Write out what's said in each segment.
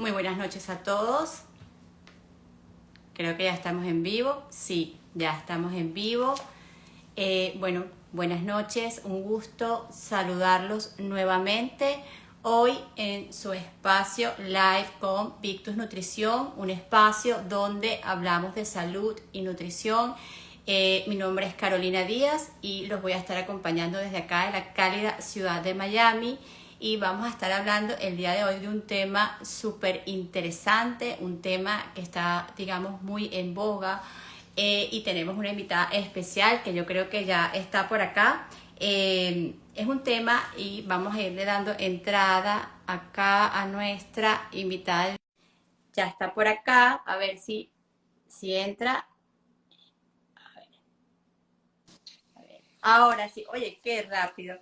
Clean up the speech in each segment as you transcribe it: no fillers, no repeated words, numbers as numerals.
Muy buenas noches a todos. Creo que ya estamos en vivo. Sí, ya estamos en vivo. Bueno, buenas noches. Un gusto saludarlos nuevamente. Hoy en su espacio live con Victus Nutrición, un espacio donde hablamos de salud y nutrición. Mi nombre es Carolina Díaz y los voy a estar acompañando desde acá de la cálida ciudad de Miami. Y vamos a estar hablando el día de hoy de un tema súper interesante, un tema que está, digamos, muy en boga, y tenemos una invitada especial que yo creo que ya está por acá. Es un tema y vamos a irle dando entrada acá a nuestra invitada. Ya está por acá, a ver si entra. Ahora sí, oye, qué rápido.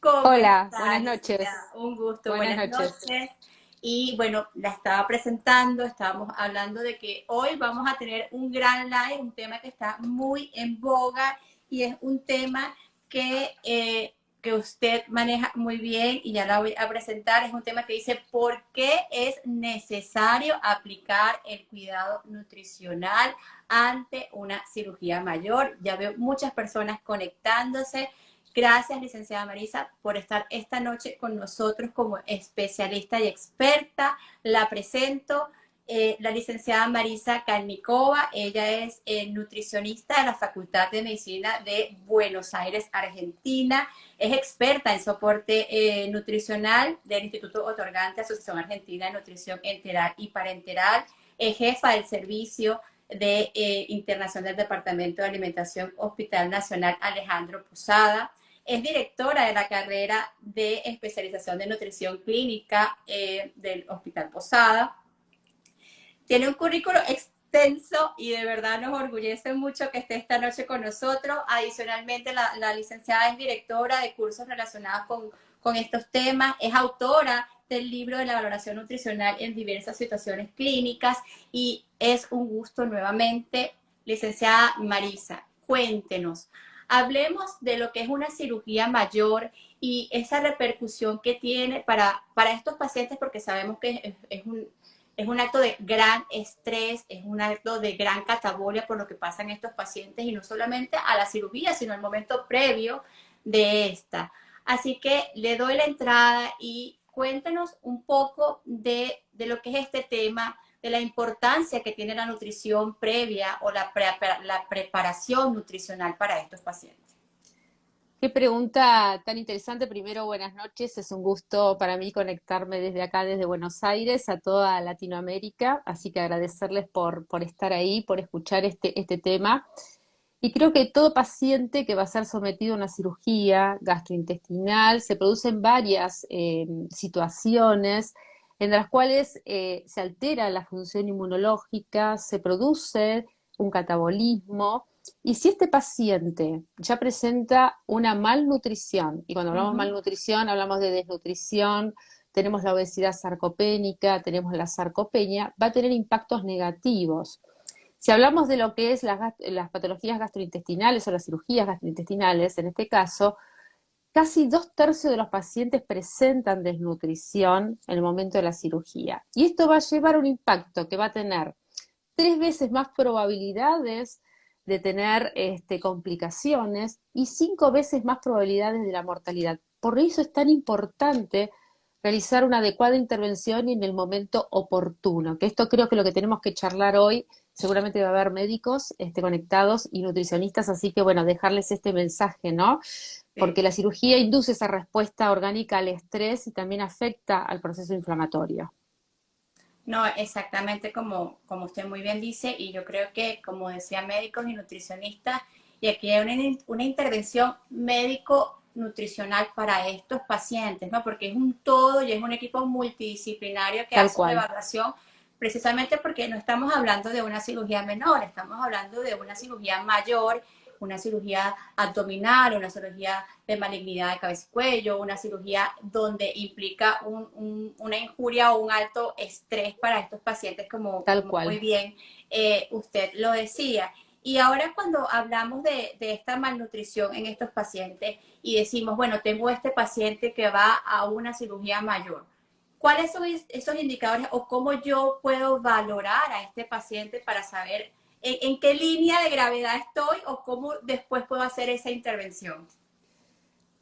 ¿Cómo Hola, está, buenas licenciada? noches. Un gusto, Buenas buenas noches. noches. Y bueno, la estaba presentando, estábamos hablando de que hoy vamos a tener un gran live, un tema que está muy en boga y es un tema que usted maneja muy bien y ya la voy a presentar. Es un tema que dice, ¿por qué es necesario aplicar el cuidado nutricional ante una cirugía mayor? Ya veo muchas personas conectándose. Gracias, licenciada Marisa, por estar esta noche con nosotros como especialista y experta. La presento, la licenciada Marisa Kalnikova. Ella es nutricionista de la Facultad de Medicina de Buenos Aires, Argentina. Es experta en soporte nutricional del Instituto Otorgante Asociación Argentina de Nutrición Enteral y Parenteral. Es jefa del servicio de internación del Departamento de Alimentación Hospital Nacional Alejandro Posada. Es directora de la carrera de especialización de nutrición clínica del Hospital Posada. Tiene un currículo extenso y de verdad nos orgullece mucho que esté esta noche con nosotros. Adicionalmente, la licenciada es directora de cursos relacionados con estos temas, es autora del libro de la valoración nutricional en diversas situaciones clínicas y es un gusto nuevamente, licenciada Marisa, cuéntenos. Hablemos de lo que es una cirugía mayor y esa repercusión que tiene para estos pacientes, porque sabemos que es un acto de gran estrés, es un acto de gran catabolia por lo que pasan estos pacientes y no solamente a la cirugía, sino al momento previo de esta. Así que le doy la entrada y cuéntenos un poco de lo que es este tema, de la importancia que tiene la nutrición previa o la preparación nutricional para estos pacientes. Qué pregunta tan interesante. Primero, buenas noches. Es un gusto para mí conectarme desde acá, desde Buenos Aires, a toda Latinoamérica. Así que agradecerles por estar ahí, por escuchar este tema. Y creo que todo paciente que va a ser sometido a una cirugía gastrointestinal se producen varias situaciones en las cuales se altera la función inmunológica, se produce un catabolismo. Y si este paciente ya presenta una malnutrición, y cuando Uh hablamos de -huh. malnutrición hablamos de desnutrición, tenemos la obesidad sarcopénica, tenemos la sarcopenia, va a tener impactos negativos. Si hablamos de lo que es las patologías gastrointestinales o las cirugías gastrointestinales, en este caso, casi 2/3 de los pacientes presentan desnutrición en el momento de la cirugía. Y esto va a llevar un impacto que va a tener 3 veces más probabilidades de tener complicaciones y 5 veces más probabilidades de la mortalidad. Por eso es tan importante realizar una adecuada intervención y en el momento oportuno, que esto creo que lo que tenemos que charlar hoy, seguramente va a haber médicos conectados y nutricionistas, así que bueno, dejarles este mensaje, ¿no? Porque Sí. la cirugía induce esa respuesta orgánica al estrés y también afecta al proceso inflamatorio. No, exactamente como usted muy bien dice, y yo creo que, como decían médicos y nutricionistas, y aquí hay una intervención médico-nutricional para estos pacientes, ¿no? Porque es un todo y es un equipo multidisciplinario que Tal hace una cual. evaluación, precisamente porque no estamos hablando de una cirugía menor, estamos hablando de una cirugía mayor, una cirugía abdominal, una cirugía de malignidad de cabeza y cuello, una cirugía donde implica una injuria o un alto estrés para estos pacientes, Tal como muy cual. bien usted lo decía. Y ahora cuando hablamos de esta malnutrición en estos pacientes y decimos, bueno, tengo este paciente que va a una cirugía mayor, ¿cuáles son esos indicadores o cómo yo puedo valorar a este paciente para saber en qué línea de gravedad estoy o cómo después puedo hacer esa intervención?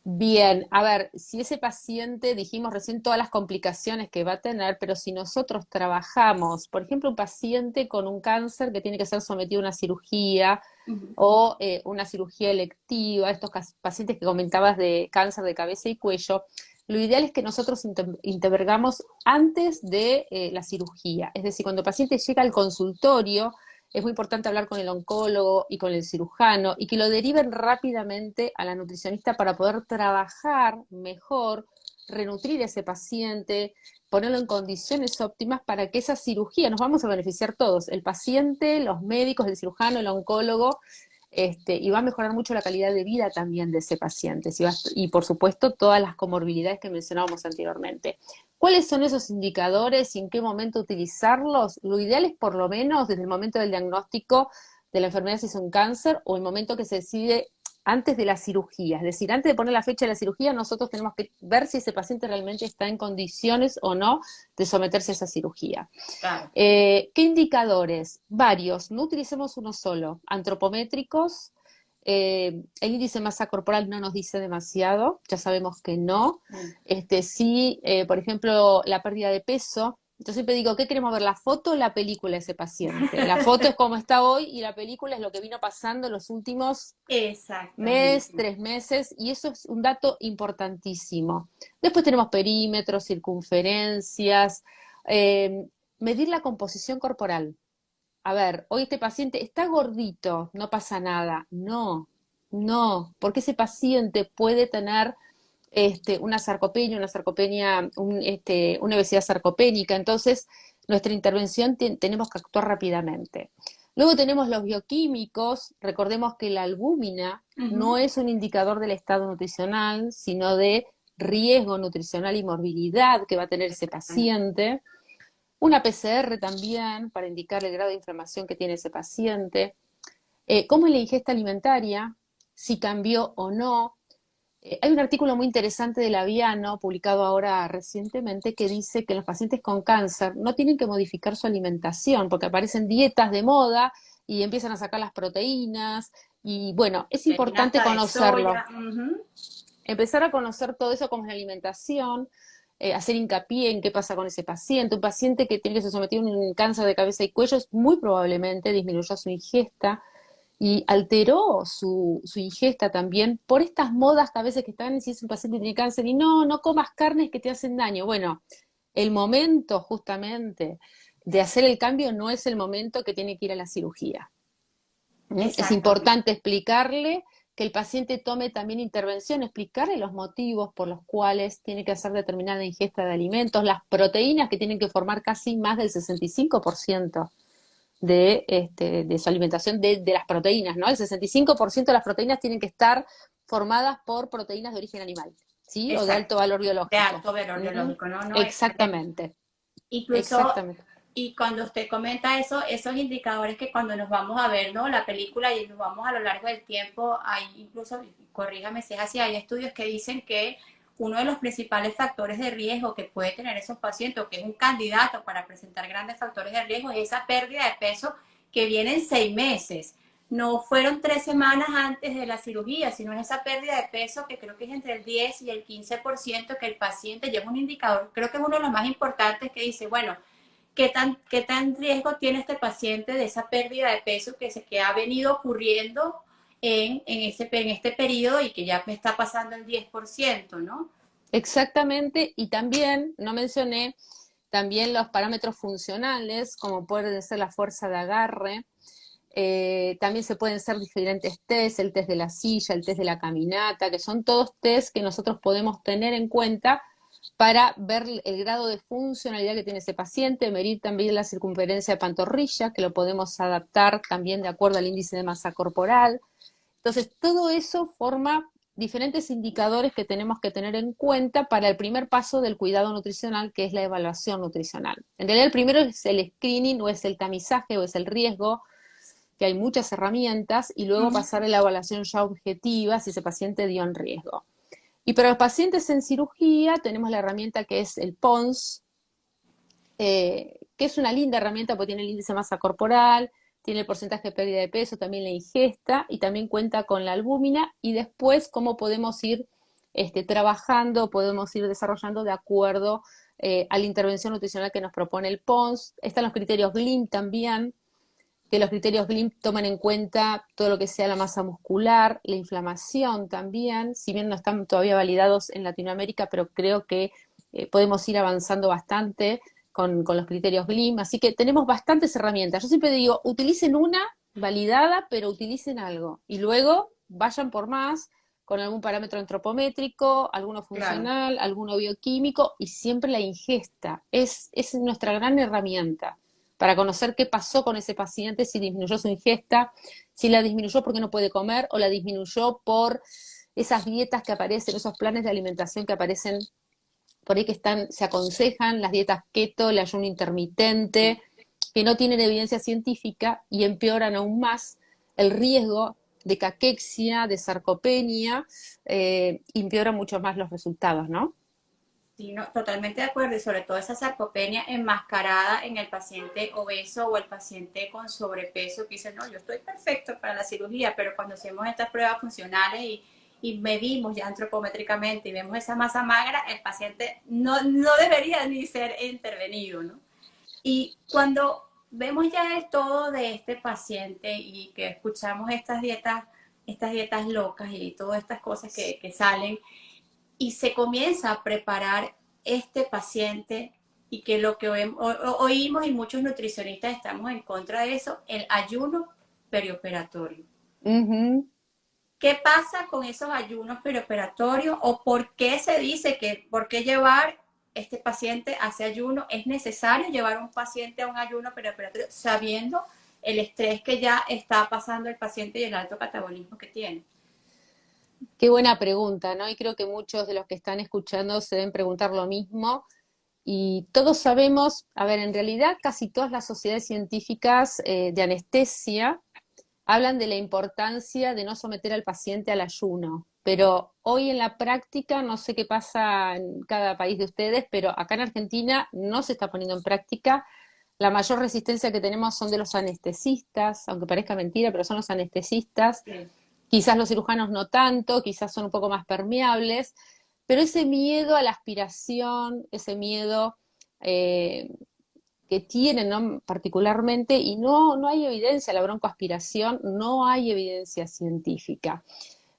Bien, a ver, si ese paciente, dijimos recién todas las complicaciones que va a tener, pero si nosotros trabajamos, por ejemplo, un paciente con un cáncer que tiene que ser sometido a una cirugía Ujú. o una cirugía electiva, estos pacientes que comentabas de cáncer de cabeza y cuello, lo ideal es que nosotros intervengamos antes de la cirugía. Es decir, cuando el paciente llega al consultorio, es muy importante hablar con el oncólogo y con el cirujano y que lo deriven rápidamente a la nutricionista para poder trabajar mejor, renutrir a ese paciente, ponerlo en condiciones óptimas para que esa cirugía, nos vamos a beneficiar todos, el paciente, los médicos, el cirujano, el oncólogo, y va a mejorar mucho la calidad de vida también de ese paciente, y por supuesto todas las comorbilidades que mencionábamos anteriormente. ¿Cuáles son esos indicadores y en qué momento utilizarlos? Lo ideal es por lo menos desde el momento del diagnóstico de la enfermedad si es un cáncer o el momento que se decide antes de la cirugía. Es decir, antes de poner la fecha de la cirugía, nosotros tenemos que ver si ese paciente realmente está en condiciones o no de someterse a esa cirugía. Claro. ¿Qué indicadores? Varios, no utilicemos uno solo. Antropométricos, el índice de masa corporal no nos dice demasiado, ya sabemos que no. Sí, por ejemplo, la pérdida de peso. Yo siempre digo, ¿qué queremos ver? ¿La foto o la película de ese paciente? La foto es como está hoy y la película es lo que vino pasando en los últimos mes, Exactamente. 3 meses, y eso es un dato importantísimo. Después tenemos perímetros, circunferencias, medir la composición corporal. A ver, hoy este paciente está gordito, no pasa nada. No, no, porque ese paciente puede tener una sarcopenia, una obesidad sarcopénica. Entonces, nuestra intervención tenemos que actuar rápidamente. Luego tenemos los bioquímicos. Recordemos que la albúmina no Ujú. es un indicador del estado nutricional, sino de riesgo nutricional y morbilidad que va a tener ese paciente. Una PCR también para indicar el grado de inflamación que tiene ese paciente. ¿Cómo es la ingesta alimentaria? Si cambió o no. Hay un artículo muy interesante de Laviano, publicado ahora recientemente, que dice que los pacientes con cáncer no tienen que modificar su alimentación, porque aparecen dietas de moda y empiezan a sacar las proteínas, y bueno, es importante Nata de conocerlo. soya. Ujú. Empezar a conocer todo eso como es la alimentación, hacer hincapié en qué pasa con ese paciente. Un paciente que tiene que ser sometido a un cáncer de cabeza y cuello muy probablemente disminuyó su ingesta y alteró su ingesta también por estas modas que a veces que están, si es un paciente que tiene cáncer y no, no comas carnes que te hacen daño. Bueno, el momento justamente de hacer el cambio no es el momento que tiene que ir a la cirugía. Es Exactamente. importante explicarle que el paciente tome también intervención, explicarle los motivos por los cuales tiene que hacer determinada ingesta de alimentos, las proteínas que tienen que formar casi más del 65% de su alimentación de las proteínas, ¿no? El 65% de las proteínas tienen que estar formadas por proteínas de origen animal, ¿sí? O de alto Exacto. valor De biológico. alto valor Ujú. biológico, ¿no? No, excelente. Exactamente, Incluso, exactamente. y cuando usted comenta eso, esos indicadores que cuando nos vamos a ver, ¿no? La película y nos vamos a lo largo del tiempo, hay incluso, corríjame si es así, hay estudios que dicen que uno de los principales factores de riesgo que puede tener esos pacientes, o que es un candidato para presentar grandes factores de riesgo, es esa pérdida de peso que viene en 6 meses. No fueron 3 semanas antes de la cirugía, sino es esa pérdida de peso que creo que es entre el 10 y el 15% que el paciente lleva un indicador, creo que es uno de los más importantes que dice, bueno, ¿qué tan riesgo tiene este paciente de esa pérdida de peso que ha venido ocurriendo en este periodo y que ya me está pasando el 10%, ¿no? Exactamente, y también, no mencioné, también los parámetros funcionales, como puede ser la fuerza de agarre. También se pueden hacer diferentes test, el test de la silla, el test de la caminata, que son todos test que nosotros podemos tener en cuenta para ver el grado de funcionalidad que tiene ese paciente, medir también la circunferencia de pantorrilla, que lo podemos adaptar también de acuerdo al índice de masa corporal. Entonces, todo eso forma diferentes indicadores que tenemos que tener en cuenta para el primer paso del cuidado nutricional, que es la evaluación nutricional. En realidad, el primero es el screening, o es el tamizaje, o es el riesgo, que hay muchas herramientas, y luego pasar a la evaluación ya objetiva si ese paciente dio en riesgo. Y para los pacientes en cirugía tenemos la herramienta que es el PONS, que es una linda herramienta porque tiene el índice de masa corporal, tiene el porcentaje de pérdida de peso, también la ingesta y también cuenta con la albúmina y después cómo podemos ir trabajando, podemos ir desarrollando de acuerdo a la intervención nutricional que nos propone el PONS. Están los criterios GLIM también, que los criterios GLIM toman en cuenta todo lo que sea la masa muscular, la inflamación también, si bien no están todavía validados en Latinoamérica, pero creo que podemos ir avanzando bastante con los criterios GLIM, así que tenemos bastantes herramientas. Yo siempre digo, utilicen una validada, pero utilicen algo, y luego vayan por más, con algún parámetro antropométrico, alguno Claro. funcional, alguno bioquímico, y siempre la ingesta. Es nuestra gran herramienta para conocer qué pasó con ese paciente, si disminuyó su ingesta, si la disminuyó porque no puede comer o la disminuyó por esas dietas que aparecen, esos planes de alimentación que aparecen por ahí que se aconsejan, las dietas keto, el ayuno intermitente, que no tienen evidencia científica y empeoran aún más el riesgo de caquexia, de sarcopenia, empeoran mucho más los resultados, ¿no? Sí, no, totalmente de acuerdo, y sobre todo esa sarcopenia enmascarada en el paciente obeso o el paciente con sobrepeso que dice, no, yo estoy perfecto para la cirugía, pero cuando hacemos estas pruebas funcionales y medimos ya antropométricamente y vemos esa masa magra, el paciente no debería ni ser intervenido, ¿no? Y cuando vemos ya el todo de este paciente y que escuchamos estas dietas locas y todas estas cosas que salen, y se comienza a preparar este paciente y que lo que oímos y muchos nutricionistas estamos en contra de eso, el ayuno perioperatorio. Ujú. ¿Qué pasa con esos ayunos perioperatorios o por qué se dice que, por qué llevar este paciente hacia ayuno? ¿Es necesario llevar a un paciente a un ayuno perioperatorio sabiendo el estrés que ya está pasando el paciente y el alto catabolismo que tiene? Qué buena pregunta, ¿no? Y creo que muchos de los que están escuchando se deben preguntar lo mismo. Y todos sabemos, a ver, en realidad casi todas las sociedades científicas de anestesia hablan de la importancia de no someter al paciente al ayuno, pero hoy en la práctica, no sé qué pasa en cada país de ustedes, pero acá en Argentina no se está poniendo en práctica. La mayor resistencia que tenemos son de los anestesistas, aunque parezca mentira, pero son los anestesistas. Sí. Quizás los cirujanos no tanto, quizás son un poco más permeables, pero ese miedo a la aspiración, ese miedo eh, que tienen, ¿no? Particularmente, y no hay evidencia, la broncoaspiración, no hay evidencia científica.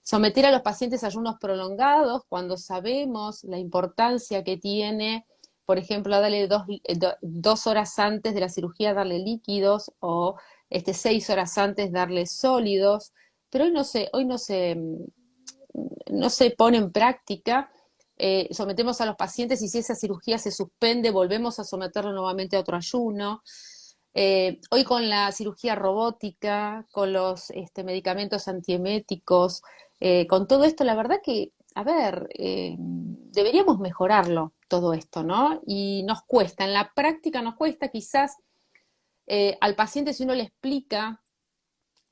Someter a los pacientes a ayunos prolongados cuando sabemos la importancia que tiene, por ejemplo, darle 2 horas antes de la cirugía darle líquidos o 6 horas antes darle sólidos, pero no se pone en práctica. Sometemos a los pacientes y si esa cirugía se suspende, volvemos a someterlo nuevamente a otro ayuno. Hoy con la cirugía robótica, con los medicamentos antieméticos, con todo esto, la verdad que, a ver, deberíamos mejorarlo todo esto, ¿no? Y nos cuesta, en la práctica nos cuesta quizás al paciente si uno le explica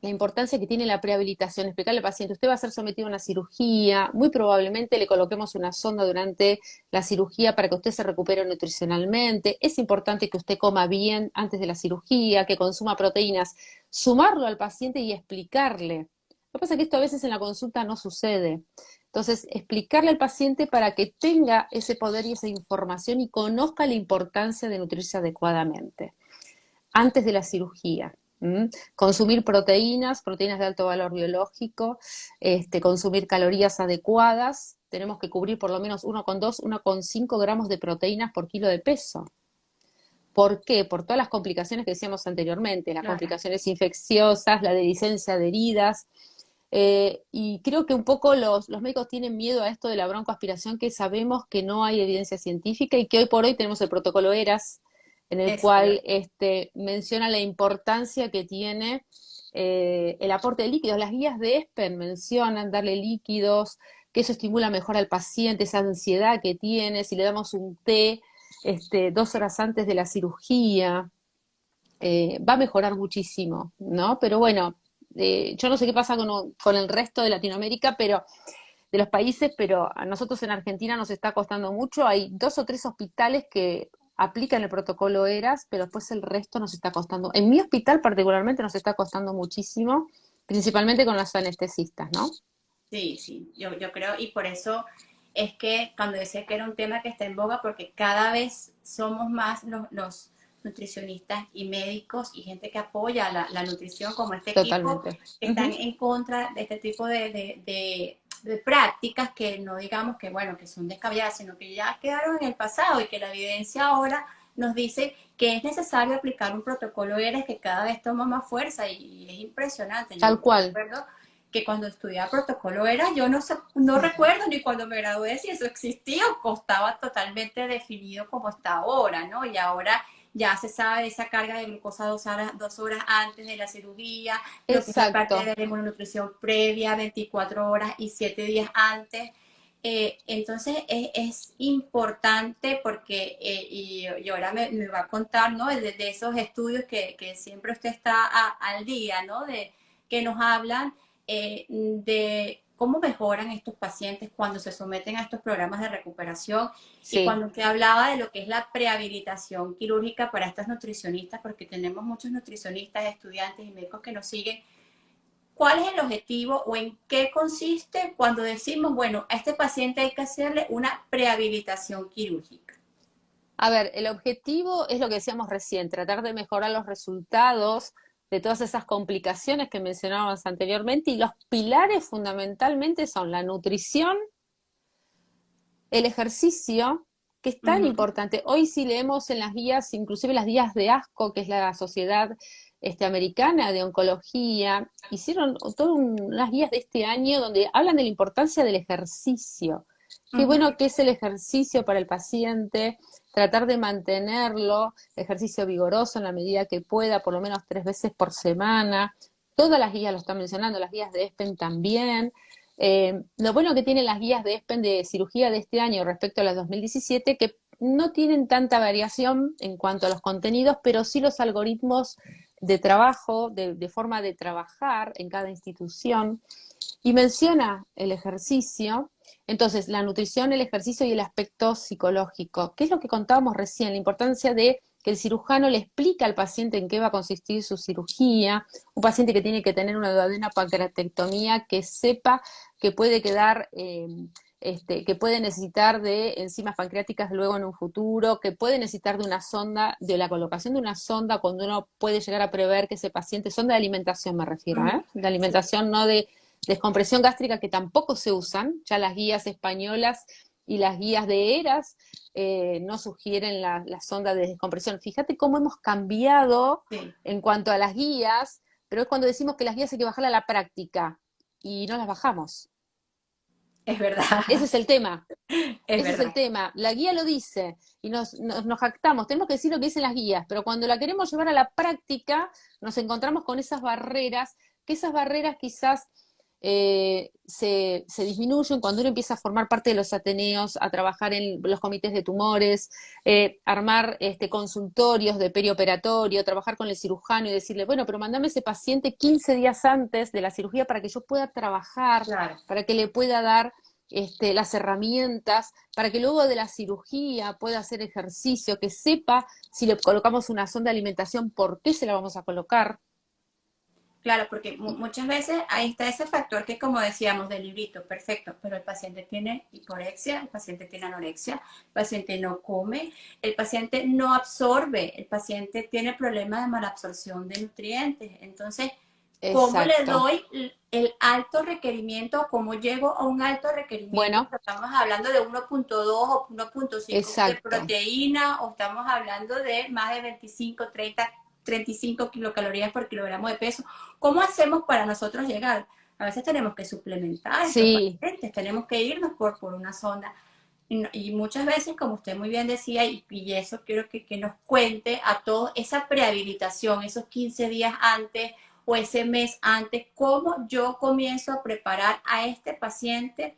la importancia que tiene la prehabilitación, explicarle al paciente, usted va a ser sometido a una cirugía, muy probablemente le coloquemos una sonda durante la cirugía para que usted se recupere nutricionalmente, es importante que usted coma bien antes de la cirugía, que consuma proteínas, sumarlo al paciente y explicarle. Lo que pasa es que esto a veces en la consulta no sucede. Entonces, explicarle al paciente para que tenga ese poder y esa información y conozca la importancia de nutrirse adecuadamente antes de la cirugía. Consumir proteínas de alto valor biológico, consumir calorías adecuadas, tenemos que cubrir por lo menos 1,2, 1,5 gramos de proteínas por kilo de peso. ¿Por qué? Por todas las complicaciones que decíamos anteriormente, las Claro. complicaciones infecciosas, la licencia de heridas, y creo que un poco los médicos tienen miedo a esto de la broncoaspiración, que sabemos que no hay evidencia científica y que hoy por hoy tenemos el protocolo ERAS, en el Es cual cierto. menciona la importancia que tiene el aporte de líquidos. Las guías de ESPEN mencionan darle líquidos, que eso estimula mejor al paciente, esa ansiedad que tiene, si le damos un té 2 horas antes de la cirugía, va a mejorar muchísimo, ¿no? Pero bueno, yo no sé qué pasa con el resto de Latinoamérica, pero de los países, pero a nosotros en Argentina nos está costando mucho. Hay 2 o 3 hospitales que aplican el protocolo ERAS, pero después el resto nos está costando. En mi hospital particularmente nos está costando muchísimo, principalmente con los anestesistas, ¿no? Sí, sí, yo creo, y por eso es que cuando decía que era un tema que está en boga, porque cada vez somos más los nutricionistas y médicos y gente que apoya la nutrición, como este equipo, Totalmente. que están Ujú. en contra de este tipo de prácticas que no digamos que, bueno, que son descabelladas, sino que ya quedaron en el pasado y que la evidencia ahora nos dice que es necesario aplicar un protocolo ERES que cada vez toma más fuerza y es impresionante. Yo Tal cual. recuerdo que cuando estudiaba protocolo era, yo no recuerdo ni cuando me gradué si eso existía o estaba totalmente definido como está ahora, ¿no? Y ahora ya se sabe de esa carga de glucosa 2 horas antes de la cirugía, lo que es la parte Exacto. de la inmunonutrición previa, 24 horas y 7 días antes. Entonces es importante porque, y ahora me va a contar, ¿no? De esos estudios que siempre usted está al día, ¿no? Que nos hablan de cómo mejoran estos pacientes cuando se someten a estos programas de recuperación y Sí. cuando usted hablaba de lo que es la prehabilitación quirúrgica para estas nutricionistas, porque tenemos muchos nutricionistas, estudiantes y médicos que nos siguen. ¿Cuál es el objetivo o en qué consiste cuando decimos, bueno, a este paciente hay que hacerle una prehabilitación quirúrgica? A ver, el objetivo es lo que decíamos recién, tratar de mejorar los resultados de todas esas complicaciones que mencionábamos anteriormente y los pilares fundamentalmente son la nutrición, el ejercicio, que es tan Ujú. importante. Hoy sí leemos en las guías, inclusive las guías de ASCO, que es la Sociedad Americana de Oncología, hicieron todas unas guías de este año donde hablan de la importancia del ejercicio. Qué Ujú. bueno que es el ejercicio para el paciente, tratar de mantenerlo, ejercicio vigoroso en la medida que pueda, por lo menos 3 veces por semana. Todas las guías lo están mencionando, las guías de ESPEN también. Lo bueno que tienen las guías de ESPEN de cirugía de este año respecto a las 2017, que no tienen tanta variación en cuanto a los contenidos, pero sí los algoritmos de trabajo, de forma de trabajar en cada institución. Y menciona el ejercicio, entonces la nutrición, el ejercicio y el aspecto psicológico, que es lo que contábamos recién, la importancia de que el cirujano le explica al paciente en qué va a consistir su cirugía, un paciente que tiene que tener una duodenopatrectomía, que sepa que puede quedar, que puede necesitar de enzimas pancreáticas luego en un futuro, que puede necesitar de una sonda, de la colocación de una sonda cuando uno puede llegar a prever que ese paciente, sonda de alimentación me refiero, Ujú. de Sí. alimentación, no de descompresión gástrica, que tampoco se usan, ya las guías españolas y las guías de ERAS no sugieren la sonda de descompresión. Fíjate cómo hemos cambiado Sí, en cuanto a las guías, pero es cuando decimos que las guías hay que bajarlas a la práctica y no las bajamos. es verdad, Ese es el tema. es Ese es el verdad. tema. La guía lo dice y nos jactamos. Tenemos que decir lo que dicen las guías, pero cuando la queremos llevar a la práctica, nos encontramos con esas barreras, que esas barreras quizás se disminuyen cuando uno empieza a formar parte de los ateneos, a trabajar en los comités de tumores, armar consultorios de perioperatorio, trabajar con el cirujano y decirle, bueno, pero mandame ese paciente 15 días antes de la cirugía para que yo pueda trabajar, Claro. para que le pueda dar las herramientas para que luego de la cirugía pueda hacer ejercicio, que sepa si le colocamos una sonda de alimentación, por qué se la vamos a colocar. Claro, porque muchas veces ahí está ese factor que, como decíamos, del librito, perfecto, pero el paciente tiene hiporexia, el paciente tiene anorexia, el paciente no come, el paciente no absorbe, el paciente tiene problemas de malabsorción de nutrientes. Entonces, ¿cómo le Exacto. doy el alto requerimiento? ¿Cómo llego a un alto requerimiento? Bueno, Estamos hablando de 1.2 o 1.5 de exacto. proteína o estamos hablando de más de 25, 30, 35 kilocalorías por kilogramo de peso. ¿Cómo hacemos para nosotros llegar? A veces tenemos que suplementar a estos Sí, pacientes, tenemos que irnos por una sonda. Y muchas veces, como usted muy bien decía, y eso quiero que nos cuente a todos, esa prehabilitación, esos 15 días antes o ese mes antes, cómo yo comienzo a preparar a este paciente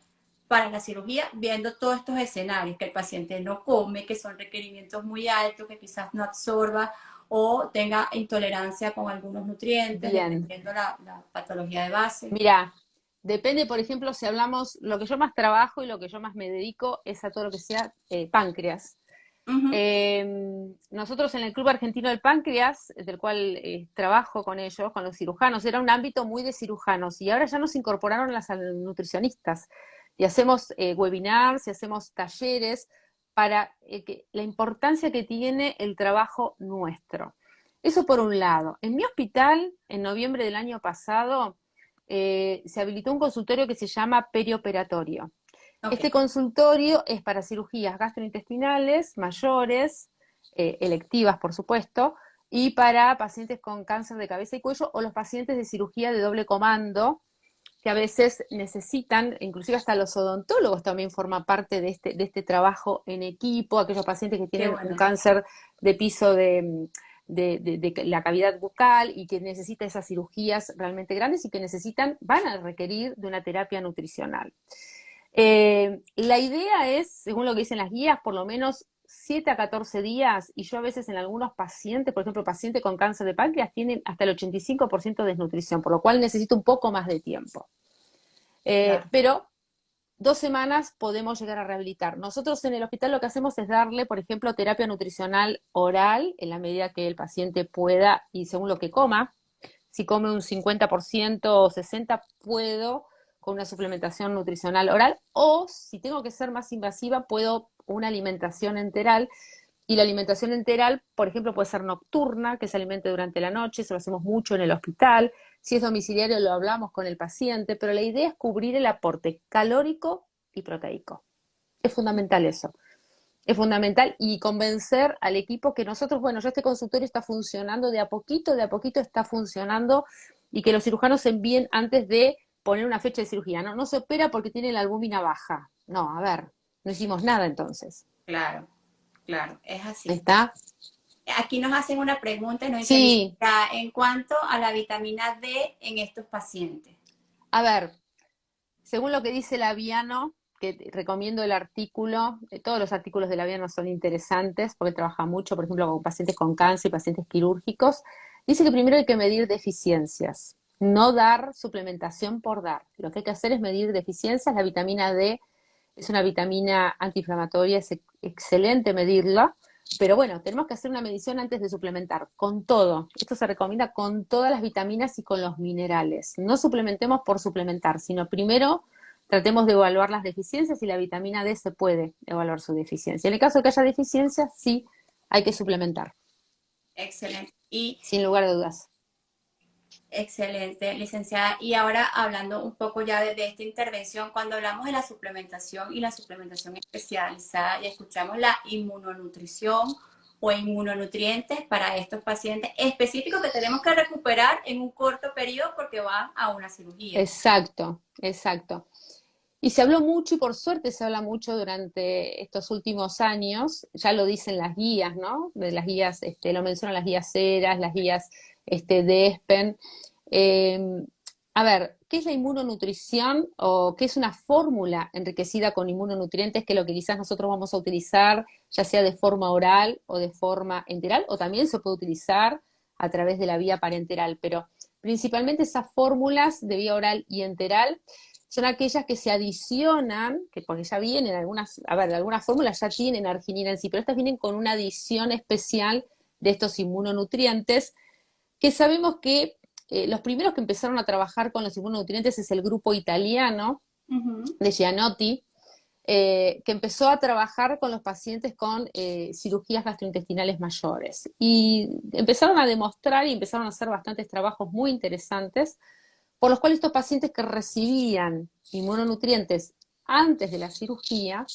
para la cirugía, viendo todos estos escenarios, que el paciente no come, que son requerimientos muy altos, que quizás no absorba o tenga intolerancia con algunos nutrientes, bien. dependiendo la patología de base. Mira, depende, por ejemplo, si hablamos, lo que yo más trabajo y lo que yo más me dedico es a todo lo que sea páncreas. Ujú. Nosotros en el Club Argentino del Páncreas, del cual trabajo con ellos, con los cirujanos, era un ámbito muy de cirujanos y ahora ya nos incorporaron las nutricionistas y hacemos webinars y hacemos talleres para la importancia que tiene el trabajo nuestro. Eso por un lado. En mi hospital, en noviembre del año pasado, se habilitó un consultorio que se llama perioperatorio. Ok, Este consultorio es para cirugías gastrointestinales mayores, electivas por supuesto, y para pacientes con cáncer de cabeza y cuello o los pacientes de cirugía de doble comando, que a veces necesitan, inclusive hasta los odontólogos también forman parte de este trabajo en equipo, aquellos pacientes que qué tienen un bueno. cáncer de piso de la cavidad bucal y que necesitan esas cirugías realmente grandes y que van a requerir de una terapia nutricional. La idea es, según lo que dicen las guías, por lo menos 7 a 14 días, y yo a veces en algunos pacientes, por ejemplo, pacientes con cáncer de páncreas, tienen hasta el 85% de desnutrición, por lo cual necesito un poco más de tiempo. Claro. Pero 2 semanas podemos llegar a rehabilitar. Nosotros en el hospital lo que hacemos es darle, por ejemplo, terapia nutricional oral en la medida que el paciente pueda y según lo que coma. Si come un 50% o 60%, puedo con una suplementación nutricional oral, o si tengo que ser más invasiva, puedo una alimentación enteral. Y la alimentación enteral, por ejemplo, puede ser nocturna, que se alimente durante la noche, eso lo hacemos mucho en el hospital. Si es domiciliario, lo hablamos con el paciente, pero la idea es cubrir el aporte calórico y proteico. Es fundamental eso. Es fundamental y convencer al equipo que nosotros, bueno, ya este consultorio está funcionando de a poquito está funcionando y que los cirujanos se envíen antes de poner una fecha de cirugía. No, no se opera porque tiene la albúmina baja. No, a ver, no hicimos nada entonces. Claro, claro, es así. ¿Está? Aquí nos hacen una pregunta y nos dicen, Sí, licenciada, en cuanto a la vitamina D en estos pacientes. a ver, según lo que dice Laviano, que recomiendo el artículo, todos los artículos de Laviano son interesantes porque trabaja mucho, por ejemplo, con pacientes con cáncer y pacientes quirúrgicos, dice que primero hay que medir deficiencias, no dar suplementación por dar. Lo que hay que hacer es medir deficiencias. La vitamina D es una vitamina antiinflamatoria, es excelente medirla, pero bueno, tenemos que hacer una medición antes de suplementar, con todo. Esto se recomienda con todas las vitaminas y con los minerales. No suplementemos por suplementar, sino primero tratemos de evaluar las deficiencias y la vitamina D se puede evaluar su deficiencia. En el caso de que haya deficiencia, sí hay que suplementar, Excelente. Y sin lugar de dudas. excelente, licenciada. Y ahora hablando un poco ya de esta intervención, cuando hablamos de la suplementación y la suplementación especializada y escuchamos la inmunonutrición o inmunonutrientes para estos pacientes específicos que tenemos que recuperar en un corto periodo porque van a una cirugía. Exacto, exacto. Y se habló mucho, y por suerte se habla mucho durante estos últimos años, ya lo dicen las guías, ¿no? De las guías, lo mencionan las guías CERAS, las guías de ESPEN. Eh, a ver, ¿qué es la inmunonutrición o qué es una fórmula enriquecida con inmunonutrientes, que es lo que quizás nosotros vamos a utilizar, ya sea de forma oral o de forma enteral, o también se puede utilizar a través de la vía parenteral, pero principalmente esas fórmulas de vía oral y enteral son aquellas que se adicionan, que porque ya vienen algunas, a ver, algunas fórmulas ya tienen arginina en sí, pero estas vienen con una adición especial de estos inmunonutrientes, que sabemos que los primeros que empezaron a trabajar con los inmunonutrientes es el grupo italiano Ujú. de Gianotti, que empezó a trabajar con los pacientes con cirugías gastrointestinales mayores. Y empezaron a demostrar y empezaron a hacer bastantes trabajos muy interesantes por los cuales estos pacientes que recibían inmunonutrientes antes de la cirugía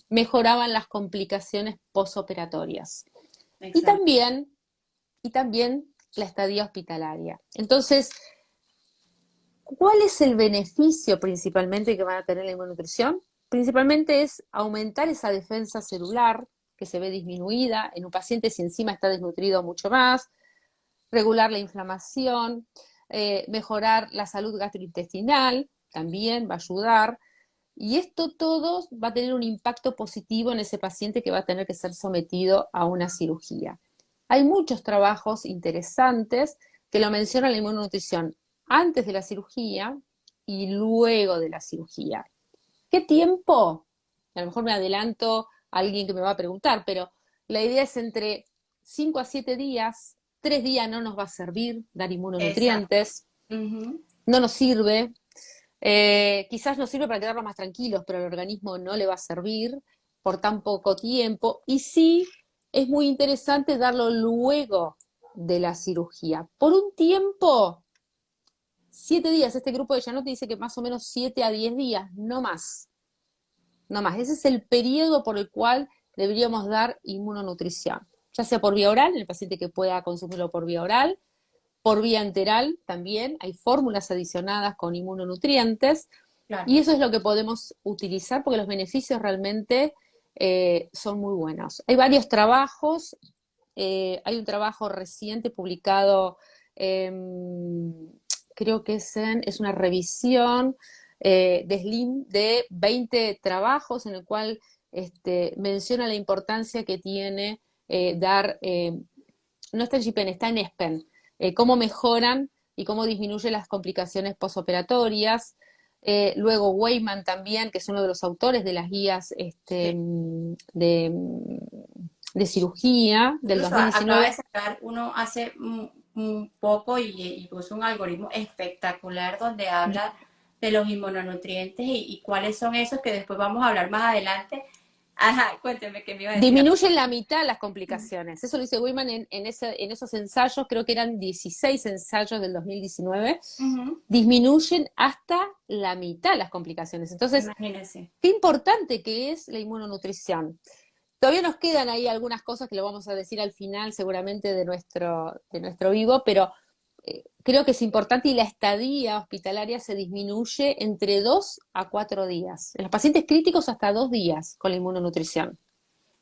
mejoraban las complicaciones posoperatorias. Y Excelente. también, y también la estadía hospitalaria. Entonces, ¿cuál es el beneficio principalmente que van a tener la inmunonutrición? Principalmente es aumentar esa defensa celular que se ve disminuida en un paciente si encima está desnutrido mucho más, regular la inflamación, mejorar la salud gastrointestinal, también va a ayudar. Y esto todo va a tener un impacto positivo en ese paciente que va a tener que ser sometido a una cirugía. Hay muchos trabajos interesantes que lo mencionan la inmunonutrición antes de la cirugía y luego de la cirugía. ¿Qué tiempo? A lo mejor me adelanto a alguien que me va a preguntar, pero la idea es entre 5 a 7 días, 3 días no nos va a servir dar Exacto. inmunonutrientes, Ujú. no nos sirve, quizás nos sirve para quedarnos más tranquilos, pero al organismo no le va a servir por tan poco tiempo. Y sí, es muy interesante darlo luego de la cirugía. Por un tiempo, 7 días, este grupo de Janot dice que más o menos 7 a 10 días, no más. No más. Ese es el periodo por el cual deberíamos dar inmunonutrición, ya sea por vía oral, el paciente que pueda consumirlo por vía oral, por vía enteral también, hay fórmulas adicionadas con inmunonutrientes, Claro. y eso es lo que podemos utilizar porque los beneficios realmente son muy buenos. Hay varios trabajos, hay un trabajo reciente publicado, eh, creo que es una revisión de SLIM de 20 trabajos en el cual menciona la importancia que tiene dar, no está en GPEN, está en ESPEN, cómo mejoran y cómo disminuye las complicaciones posoperatorias. Luego Weyman también, que es uno de los autores de las guías Sí. de cirugía del Incluso acaba de 2019. sacar uno hace un poco y puso un algoritmo espectacular donde habla de los inmunonutrientes y cuáles son esos que después vamos a hablar más adelante. Ajá, cuénteme qué me iba a decir. Disminuyen la mitad las complicaciones. Eso lo dice Weyman en esos ensayos, creo que eran 16 ensayos del 2019. Ujú. Disminuyen hasta la mitad las complicaciones. Entonces, Imagínense. qué importante que es la inmunonutrición. Todavía nos quedan ahí algunas cosas que lo vamos a decir al final seguramente de nuestro vivo, pero creo que es importante y la estadía hospitalaria se disminuye entre 2 a 4 días. En los pacientes críticos hasta 2 días con la inmunonutrición.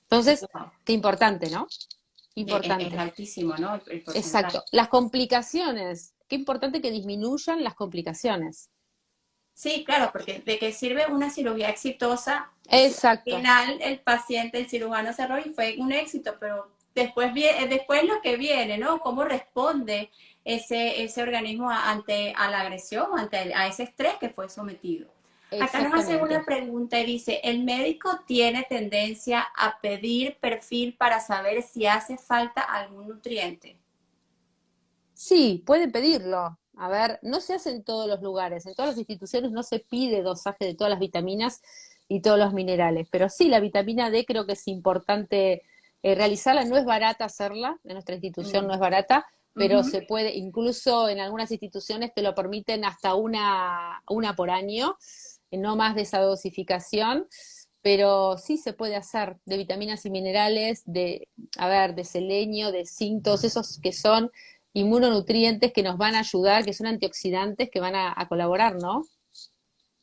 Entonces, Wow. qué importante, ¿no? Es Importante. altísimo, ¿no? El Exacto. porcentaje. Las complicaciones. Qué importante que disminuyan las complicaciones. Sí, claro, porque de qué sirve una cirugía exitosa si al Exacto. final el paciente, el cirujano cerró y fue un éxito, pero después, después lo que viene, ¿no? ¿Cómo responde ese organismo ante a la agresión, a ese estrés que fue sometido? Acá nos hace una Exactamente. pregunta y dice, ¿el médico tiene tendencia a pedir perfil para saber si hace falta algún nutriente? Sí, pueden pedirlo. A ver, no se hace en todos los lugares, en todas las instituciones no se pide dosaje de todas las vitaminas y todos los minerales, pero sí, la vitamina D creo que es importante realizarla, no es barata hacerla, en nuestra institución Mm, no es barata, pero ujú. se puede, incluso en algunas instituciones te lo permiten hasta una por año, no más de esa dosificación, pero sí se puede hacer de vitaminas y minerales, a ver, de selenio, de zinc, todos esos que son inmunonutrientes que nos van a ayudar, que son antioxidantes que van a colaborar, ¿no?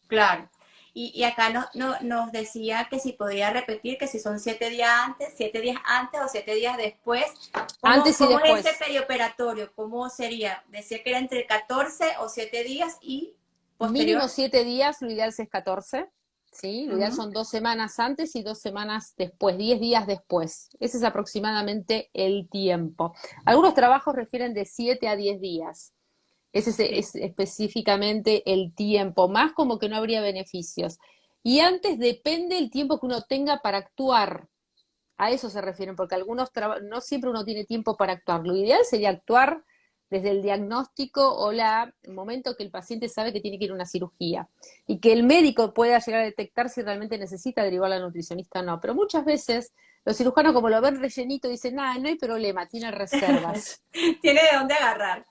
Claro. Y acá nos decía que si podía repetir que si son 7 días antes, 7 días antes o 7 días después. Antes y ¿Cómo es ese después. perioperatorio? ¿Cómo sería? Decía que era entre 14 o 7 días y posterior. Mínimo 7 días, lo ideal es 14, ¿sí? Lo ideal Ujú. son 2 semanas antes y 2 semanas después, 10 días después. Ese es aproximadamente el tiempo. Algunos trabajos refieren de 7 a 10 días. Ese Sí, es específicamente el tiempo, más como que no habría beneficios. Y antes depende el tiempo que uno tenga para actuar. A eso se refieren, porque no siempre uno tiene tiempo para actuar. Lo ideal sería actuar desde el diagnóstico o el momento que el paciente sabe que tiene que ir a una cirugía y que el médico pueda llegar a detectar si realmente necesita derivar al nutricionista o no. Pero muchas veces los cirujanos, como lo ven rellenito, dicen, no hay problema, tiene reservas. tiene de dónde agarrar.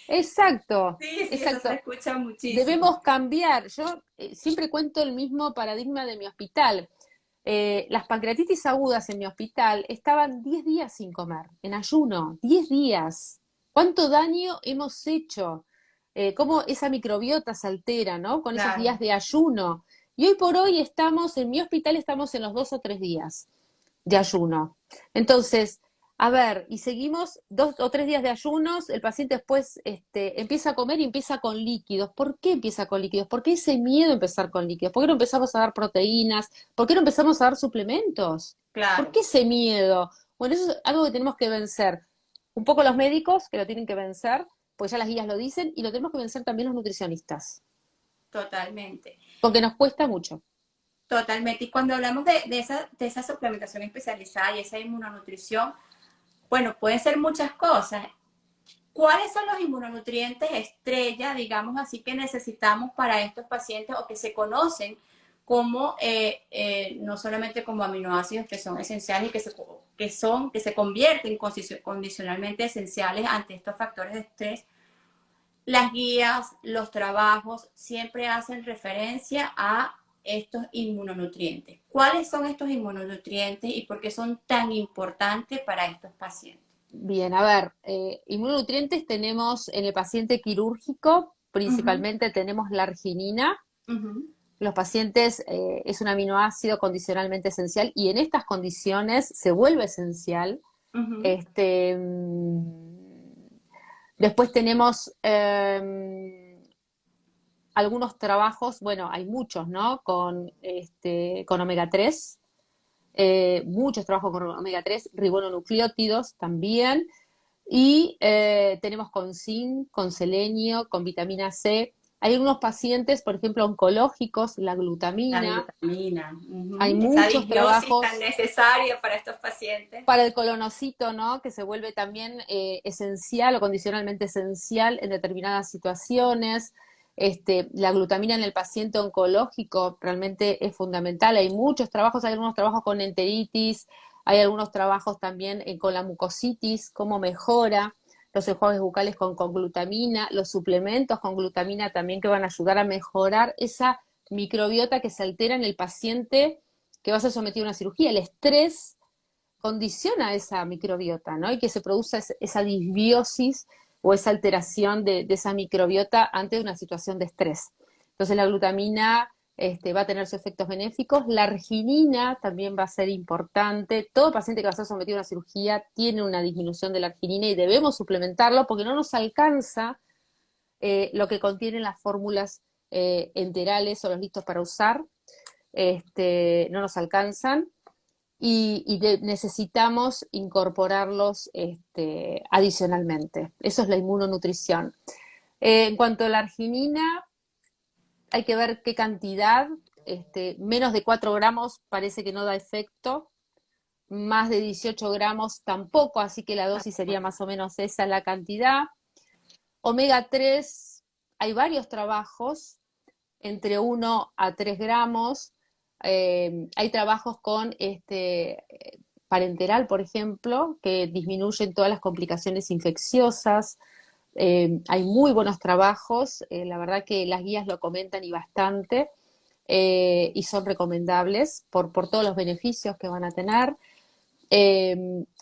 Exacto, Sí, sí, eso se exacto. escucha muchísimo. Debemos cambiar. Yo siempre cuento el mismo paradigma de mi hospital. Las pancreatitis agudas en mi hospital estaban 10 días sin comer, en ayuno, 10 días. ¿Cuánto daño hemos hecho? Cómo esa microbiota se altera, ¿no? Con esos Claro. días de ayuno. Y hoy por hoy en mi hospital estamos en los 2 o 3 días de ayuno. Entonces, a ver, y seguimos 2 o 3 días de ayunos, el paciente después empieza a comer y empieza con líquidos. ¿Por qué empieza con líquidos? ¿Por qué ese miedo a empezar con líquidos? ¿Por qué no empezamos a dar proteínas? ¿Por qué no empezamos a dar suplementos? ¿Por Claro, qué ese miedo? Bueno, eso es algo que tenemos que vencer. Un poco los médicos, que lo tienen que vencer, pues ya las guías lo dicen, y lo tenemos que vencer también los nutricionistas, totalmente. porque nos cuesta mucho. Totalmente. Y cuando hablamos de esa suplementación especializada y esa inmunonutrición, bueno, pueden ser muchas cosas. ¿Cuáles son los inmunonutrientes estrella, digamos así, que necesitamos para estos pacientes o que se conocen como, no solamente como aminoácidos que son esenciales y que se convierten condicionalmente esenciales ante estos factores de estrés? Las guías, los trabajos siempre hacen referencia a estos inmunonutrientes. ¿Cuáles son estos inmunonutrientes y por qué son tan importantes para estos pacientes? Bien, a ver, inmunonutrientes tenemos en el paciente quirúrgico, Ujú, principalmente tenemos la arginina. ujú, Los pacientes es un aminoácido condicionalmente esencial y en estas condiciones se vuelve esencial. ujú. Este, después tenemos algunos trabajos, bueno, hay muchos, ¿no? Con omega 3, muchos trabajos con omega 3, ribononucleótidos también, y tenemos con zinc, con selenio, con vitamina C. Hay algunos pacientes, por ejemplo, oncológicos, la La glutamina. glutamina. Hay Ujú. Esa muchos disbiosis tan trabajos necesaria para estos pacientes. para el colonocito, ¿no? Que se vuelve también esencial o condicionalmente esencial en determinadas situaciones. La glutamina en el paciente oncológico realmente es fundamental. Hay muchos trabajos, hay algunos trabajos con enteritis, hay algunos trabajos también con la mucositis, cómo mejora los enjuagues bucales con glutamina, los suplementos con glutamina también que van a ayudar a mejorar esa microbiota que se altera en el paciente que va a ser sometido a una cirugía. El estrés condiciona esa microbiota, ¿no? Y que se produce esa disbiosis o esa alteración de esa microbiota ante una situación de estrés. Entonces la glutamina va a tener sus efectos benéficos, la arginina también va a ser importante, todo paciente que va a ser sometido a una cirugía tiene una disminución de la arginina y debemos suplementarlo porque no nos alcanza lo que contienen las fórmulas enterales o los listos para usar, no nos alcanzan y necesitamos incorporarlos adicionalmente. Eso es la inmunonutrición. En cuanto a la arginina, hay que ver qué cantidad. Menos de 4 gramos parece que no da efecto, más de 18 gramos tampoco, así que la dosis sería más o menos esa la cantidad. Omega 3, hay varios trabajos, entre 1 a 3 gramos. Hay trabajos con parenteral, por ejemplo, que disminuyen todas las complicaciones infecciosas. Hay muy buenos trabajos, la verdad que las guías lo comentan y bastante, y son recomendables por todos los beneficios que van a tener.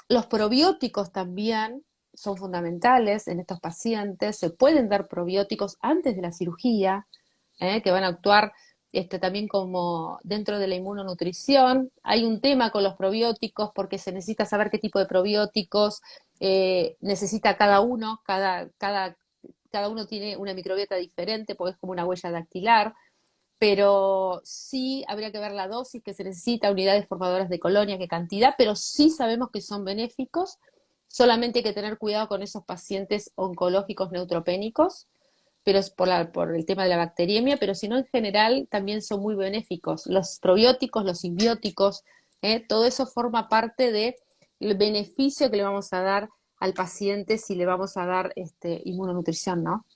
Los probióticos también son fundamentales en estos pacientes. Se pueden dar probióticos antes de la cirugía, que van a actuar también como dentro de la inmunonutrición. Hay un tema con los probióticos porque se necesita saber qué tipo de probióticos necesita cada uno. Cada uno tiene una microbiota diferente porque es como una huella dactilar, pero sí habría que ver la dosis que se necesita, unidades formadoras de colonia, qué cantidad, pero sí sabemos que son benéficos. Solamente hay que tener cuidado con esos pacientes oncológicos neutropénicos, pero es por el tema de la bacteriemia, pero si no, en general también son muy benéficos. Los probióticos, los simbióticos, todo eso forma parte del beneficio que le vamos a dar al paciente si le vamos a dar inmunonutrición, ¿no?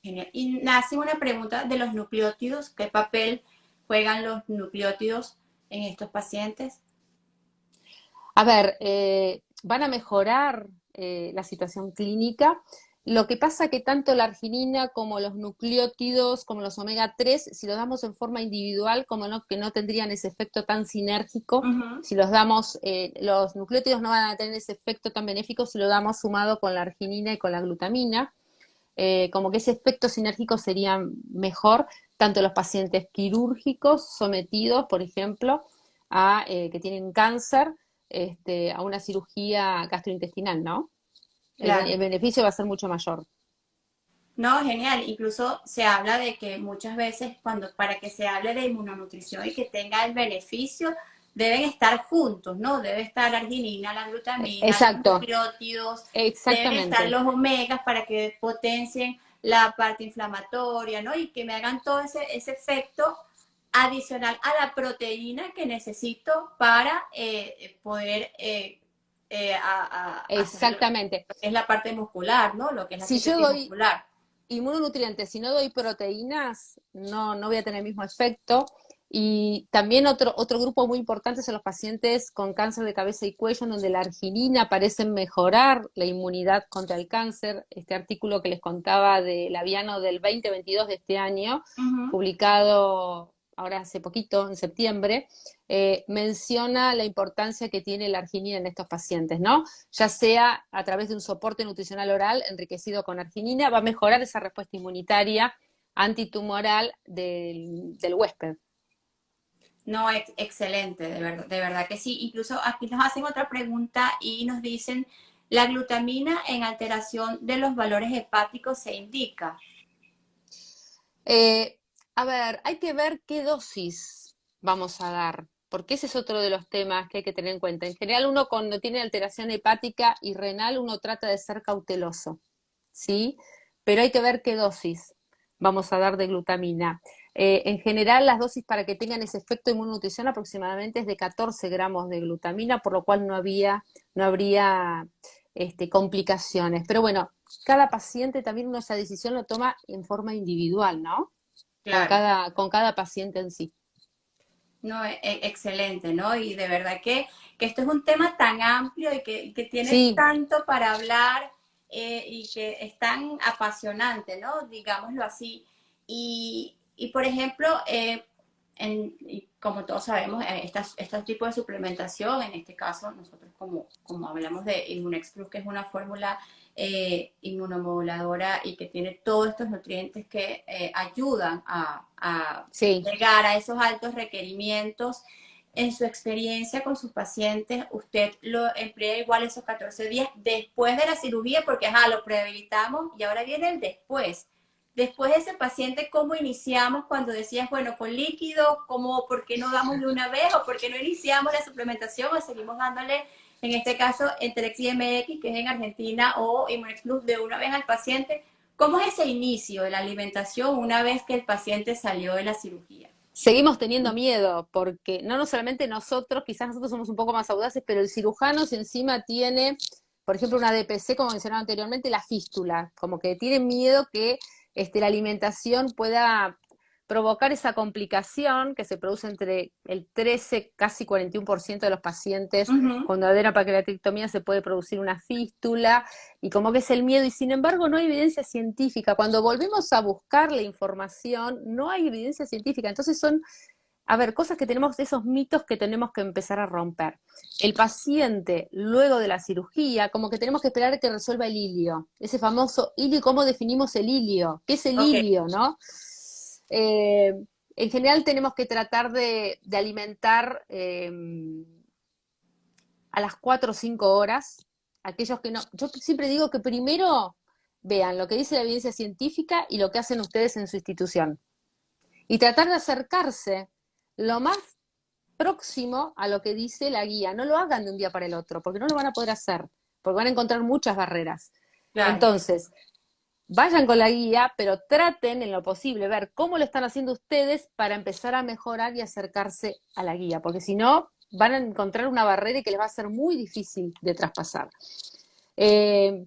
Genial. Y nace una pregunta de los nucleótidos. ¿Qué papel juegan los nucleótidos en estos pacientes? A ver, van a mejorar la situación clínica. Lo que pasa que tanto la arginina como los nucleótidos, como los omega 3, si los damos en forma individual, como no, que no tendrían ese efecto tan sinérgico, Ujú. si los damos, los nucleótidos no van a tener ese efecto tan benéfico si lo damos sumado con la arginina y con la glutamina, como que ese efecto sinérgico sería mejor, tanto los pacientes quirúrgicos sometidos, por ejemplo, a que tienen cáncer, a una cirugía gastrointestinal, ¿no? El Claro. beneficio va a ser mucho mayor. No, genial. Incluso se habla de que muchas veces para que se hable de inmunonutrición y que tenga el beneficio, deben estar juntos, ¿no? Debe estar la arginina, la glutamina, los Exacto, nucleótidos, deben estar exactamente. los omegas para que potencien la parte inflamatoria, ¿no? Y que me hagan todo ese efecto adicional a la proteína que necesito para poder hacer lo Exactamente. que es la parte muscular, ¿no? Lo que es la Si yo síntesis doy muscular. inmunonutrientes, si no doy proteínas, no voy a tener el mismo efecto. Y también otro grupo muy importante son los pacientes con cáncer de cabeza y cuello, en donde la arginina parece mejorar la inmunidad contra el cáncer. Este artículo que les contaba de Laviano del 2022 de este año, Ujú. publicado ahora hace poquito, en septiembre, menciona la importancia que tiene la arginina en estos pacientes, ¿no? Ya sea a través de un soporte nutricional oral enriquecido con arginina, va a mejorar esa respuesta inmunitaria antitumoral del huésped. No, excelente, de verdad que sí. Incluso aquí nos hacen otra pregunta y nos dicen, ¿la glutamina en alteración de los valores hepáticos se indica? Eh, a ver, hay que ver qué dosis vamos a dar, porque ese es otro de los temas que hay que tener en cuenta. En general, uno cuando tiene alteración hepática y renal, uno trata de ser cauteloso, ¿sí? Pero hay que ver qué dosis vamos a dar de glutamina. En general, las dosis para que tengan ese efecto de inmunonutrición aproximadamente es de 14 gramos de glutamina, por lo cual no habría complicaciones. Pero bueno, cada paciente también uno esa decisión lo toma en forma individual, ¿no? Claro. Con cada paciente en sí. No, excelente, ¿no? Y de verdad que esto es un tema tan amplio y que tiene Sí, tanto para hablar y que es tan apasionante, ¿no? Digámoslo así. Y por ejemplo, y como todos sabemos, este tipo de suplementación, en este caso, nosotros como hablamos de Immunex Plus, que es una fórmula inmunomoduladora y que tiene todos estos nutrientes que ayudan a sí. llegar a esos altos requerimientos. En su experiencia con sus pacientes, usted lo emplea igual esos 14 días después de la cirugía, porque lo prehabilitamos y ahora viene el después. Después de ese paciente, ¿cómo iniciamos cuando decías, bueno, con líquido, por qué no damos de una vez o por qué no iniciamos la suplementación o seguimos dándole, en este caso, Entrex IMX, que es en Argentina, o Immunex Plus de una vez al paciente? ¿Cómo es ese inicio de la alimentación una vez que el paciente salió de la cirugía? Seguimos teniendo miedo, porque no solamente nosotros, quizás nosotros somos un poco más audaces, pero el cirujano si encima tiene, por ejemplo, una DPC, como mencionaba anteriormente, la fístula, como que tiene miedo que la alimentación pueda provocar esa complicación que se produce entre el 13, casi 41% de los pacientes Uh -huh. con adenopancreatectomía se puede producir una fístula, y como que es el miedo, y sin embargo no hay evidencia científica. Cuando volvemos a buscar la información, no hay evidencia científica. Entonces son, a ver, cosas que tenemos, esos mitos que tenemos que empezar a romper. El paciente, luego de la cirugía, como que tenemos que esperar a que resuelva el ilio, ese famoso ilio. ¿Cómo definimos el ilio? ¿Qué es el Ok, ilio, no? Eh, en general tenemos que tratar de alimentar a las 4 o 5 horas. Aquellos que no, yo siempre digo que primero vean lo que dice la evidencia científica y lo que hacen ustedes en su institución. Y tratar de acercarse lo más próximo a lo que dice la guía. No lo hagan de un día para el otro, porque no lo van a poder hacer, porque van a encontrar muchas barreras. claro. Entonces, vayan con la guía, pero traten en lo posible ver cómo lo están haciendo ustedes para empezar a mejorar y acercarse a la guía, porque si no, van a encontrar una barrera que les va a ser muy difícil de traspasar. Eh,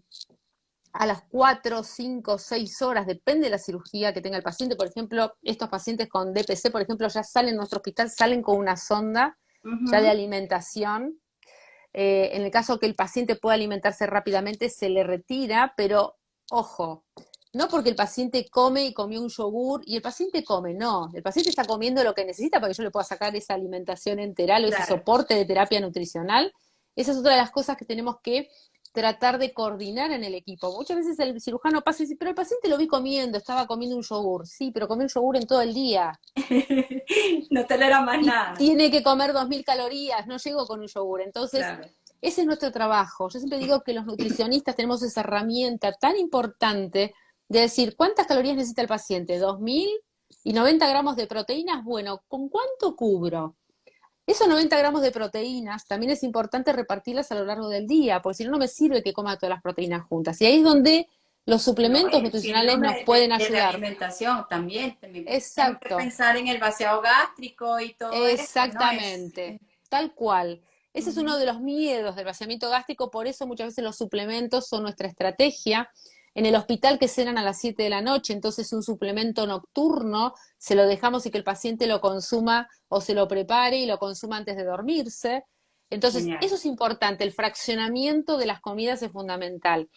a las 4, 5, 6 horas, depende de la cirugía que tenga el paciente. Por ejemplo, estos pacientes con DPC, por ejemplo, ya salen en nuestro hospital, salen con una sonda Uh ya de -huh. alimentación. En el caso que el paciente pueda alimentarse rápidamente, se le retira, pero ojo, no porque el paciente come y comió un yogur y el paciente come, no, el paciente está comiendo lo que necesita para que yo le pueda sacar esa alimentación enteral o ese Claro. soporte de terapia nutricional. Esa es otra de las cosas que tenemos que tratar de coordinar en el equipo. Muchas veces el cirujano pasa y dice, pero el paciente lo vi comiendo, estaba comiendo un yogur. Sí, pero comió un yogur en todo el día. No tolera más Y nada. tiene que comer 2000 calorías, no llego con un yogur. Entonces, Claro. ese es nuestro trabajo. Yo siempre digo que los nutricionistas tenemos esa herramienta tan importante de decir, ¿cuántas calorías necesita el paciente? 2000 y 90 gramos de proteínas. Bueno, ¿con cuánto cubro? Esos 90 gramos de proteínas también es importante repartirlas a lo largo del día, porque si no, no me sirve que coma todas las proteínas juntas. Y ahí es donde Los No, suplementos el nutricionales nos síndrome pueden de ayudar. realimentación también. También tenemos que Exacto. pensar en el vaciado gástrico y todo eso, ¿no? Exactamente, tal cual. Ese es uno Ujú, de los miedos del vaciamiento gástrico, por eso muchas veces los suplementos son nuestra estrategia. En el hospital que cenan a las 7 de la noche, entonces un suplemento nocturno se lo dejamos y que el paciente lo consuma o se lo prepare y lo consuma antes de dormirse. Entonces, genial. eso es importante, el fraccionamiento de las comidas es fundamental.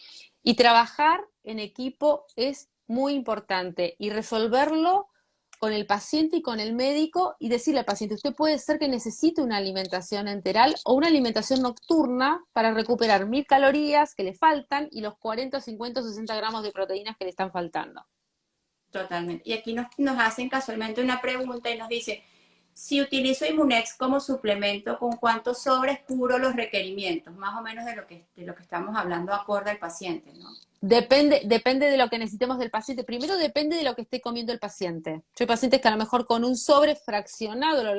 Y trabajar en equipo es muy importante y resolverlo con el paciente y con el médico y decirle al paciente, usted puede ser que necesite una alimentación enteral o una alimentación nocturna para recuperar 1000 calorías que le faltan y los 40, 50, 60 gramos de proteínas que le están faltando. Totalmente. Y aquí nos hacen casualmente una pregunta y nos dice, si utilizo Immunex como suplemento, ¿con cuántos sobres cubro los requerimientos? Más o menos de lo que estamos hablando acorde al paciente, ¿no? Depende de lo que necesitemos del paciente. Primero depende de lo que esté comiendo el paciente. Yo hay pacientes que a lo mejor con un sobre fraccionado a lo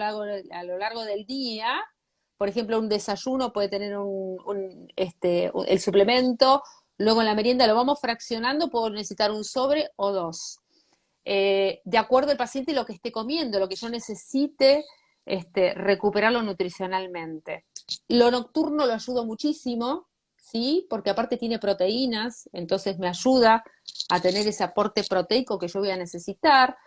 largo del día, por ejemplo, un desayuno puede tener el suplemento, luego en la merienda lo vamos fraccionando, puedo necesitar un sobre o dos. De acuerdo al paciente y lo que esté comiendo, lo que yo necesite recuperarlo nutricionalmente. Lo nocturno lo ayudo muchísimo, ¿sí? Porque aparte tiene proteínas, entonces me ayuda a tener ese aporte proteico que yo voy a necesitar,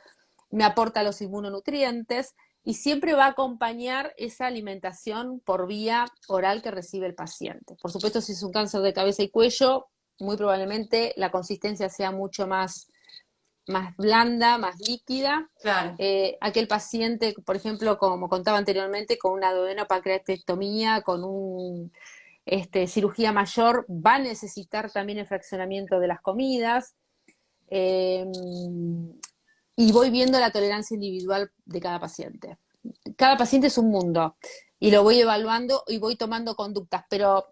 me aporta los inmunonutrientes y siempre va a acompañar esa alimentación por vía oral que recibe el paciente. Por supuesto, si es un cáncer de cabeza y cuello, muy probablemente la consistencia sea mucho más blanda, más líquida. Claro, Aquel paciente, por ejemplo, como contaba anteriormente, con una duodenopancreatectomía, con un cirugía mayor, va a necesitar también el fraccionamiento de las comidas. Eh, y voy viendo la tolerancia individual de cada paciente. Cada paciente es un mundo y lo voy evaluando y voy tomando conductas, pero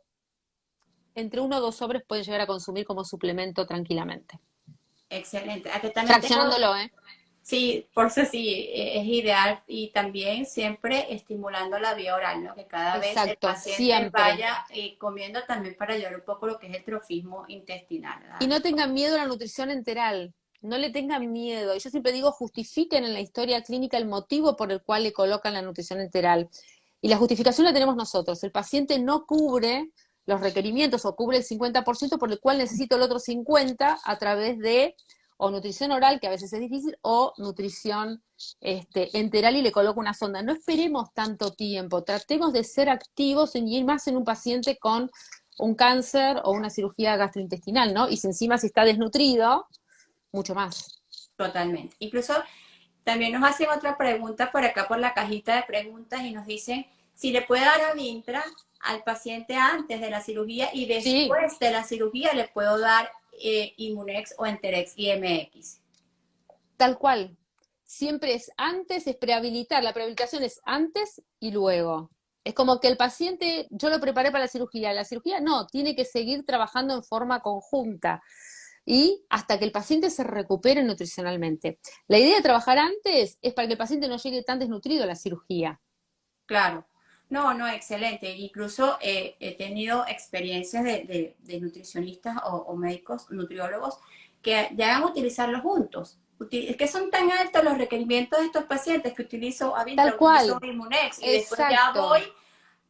entre 1 o 2 sobres pueden llegar a consumir como suplemento tranquilamente. excelente. Aquí también tengo, Fraccionándolo, ¿eh? sí, por eso sí, es ideal y también siempre estimulando la vía oral, ¿no? Que cada vez el Exacto, paciente siempre. vaya comiendo también para ayudar un poco lo que es el trofismo intestinal, Y ¿verdad? no tengan miedo a la nutrición enteral, no le tengan miedo. Y yo siempre digo, justifiquen en la historia clínica el motivo por el cual le colocan la nutrición enteral. Y la justificación la tenemos nosotros. El paciente no cubre los requerimientos o cubre el 50% por el cual necesito el otro 50% a través de o nutrición oral, que a veces es difícil, o nutrición enteral y le coloco una sonda. No esperemos tanto tiempo, tratemos de ser activos y ir más en un paciente con un cáncer o una cirugía gastrointestinal, ¿no? Y si encima si está desnutrido, mucho más. Totalmente. Incluso también nos hacen otra pregunta por acá por la cajita de preguntas y nos dicen si le puede dar Avintra al paciente antes de la cirugía y Sí, después de la cirugía le puedo dar Immunex o Enterex IMX. tal cual. Siempre es antes, es prehabilitar. La prehabilitación es antes y luego. Es como que el paciente, yo lo preparé para la cirugía. La cirugía no, tiene que seguir trabajando en forma conjunta y hasta que el paciente se recupere nutricionalmente. La idea de trabajar antes es para que el paciente no llegue tan desnutrido a la cirugía. Claro. No, no, excelente. Incluso he tenido experiencias de nutricionistas o médicos, nutriólogos, que llegan a utilizarlos juntos. Es que son tan altos los requerimientos de estos pacientes que utilizo Tal Avintra, utilizo cual, Immunex y después ya voy, exacto.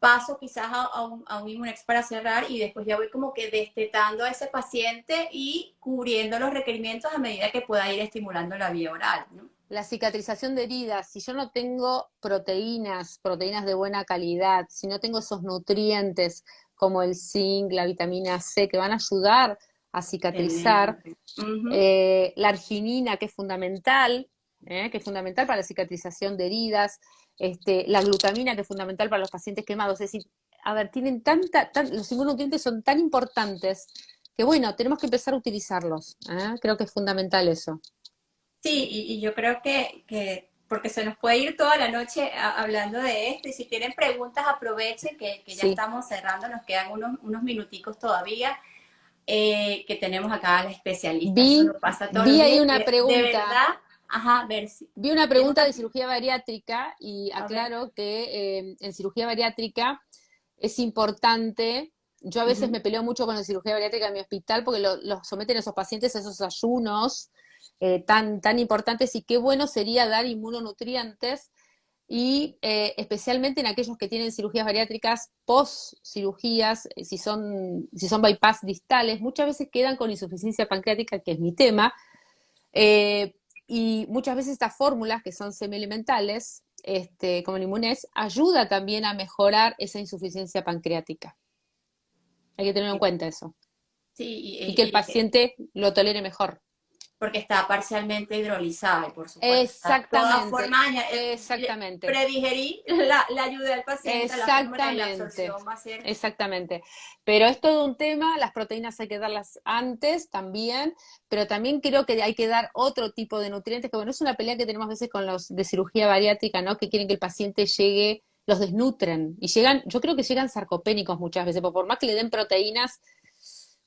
paso quizás a un Immunex para cerrar y después ya voy como que destetando a ese paciente y cubriendo los requerimientos a medida que pueda ir estimulando la vía oral, ¿no? La cicatrización de heridas, si yo no tengo proteínas de buena calidad, si no tengo esos nutrientes como el zinc, la vitamina C, que van a ayudar a cicatrizar, Excelente. Ujú. la arginina, que es fundamental para la cicatrización de heridas, la glutamina, que es fundamental para los pacientes quemados. Es decir, a ver, los nutrientes son tan importantes que, bueno, tenemos que empezar a utilizarlos. Creo que es fundamental eso. Sí, y yo creo porque se nos puede ir toda la noche hablando de esto, y si tienen preguntas aprovechen que ya Sí. estamos cerrando, nos quedan unos minuticos todavía, que tenemos acá a la especialista, eso Vi, nos pasa todos los vi ahí días, una de pregunta, verdad, ajá, a ver si vi una tienes pregunta de cirugía bariátrica y a ver, aclaro que en cirugía bariátrica es importante Yo a veces me peleo mucho con la cirugía bariátrica en mi hospital porque los someten a esos pacientes a esos ayunos tan importantes, y qué bueno sería dar inmunonutrientes, y especialmente en aquellos que tienen cirugías bariátricas post cirugías, si son bypass distales, muchas veces quedan con insuficiencia pancreática, que es mi tema, eh, y muchas veces estas fórmulas que son semialimentales, como el Inmunés, ayuda también a mejorar esa insuficiencia pancreática. Hay que tener en cuenta eso. Sí, Y que el paciente lo tolere mejor. porque está parcialmente hidrolizada y por supuesto, de todas Exactamente, formas, exactamente. predigerir la ayuda del paciente a la fórmula y la Exactamente, absorción va a ser... exactamente. Pero es todo un tema, las proteínas hay que darlas antes también, pero también creo que hay que dar otro tipo de nutrientes, que bueno, es una pelea que tenemos a veces con los de cirugía bariátrica, ¿no? Que quieren que el paciente llegue, los desnutren, y llegan, yo creo que llegan sarcopénicos muchas veces, porque por más que le den proteínas,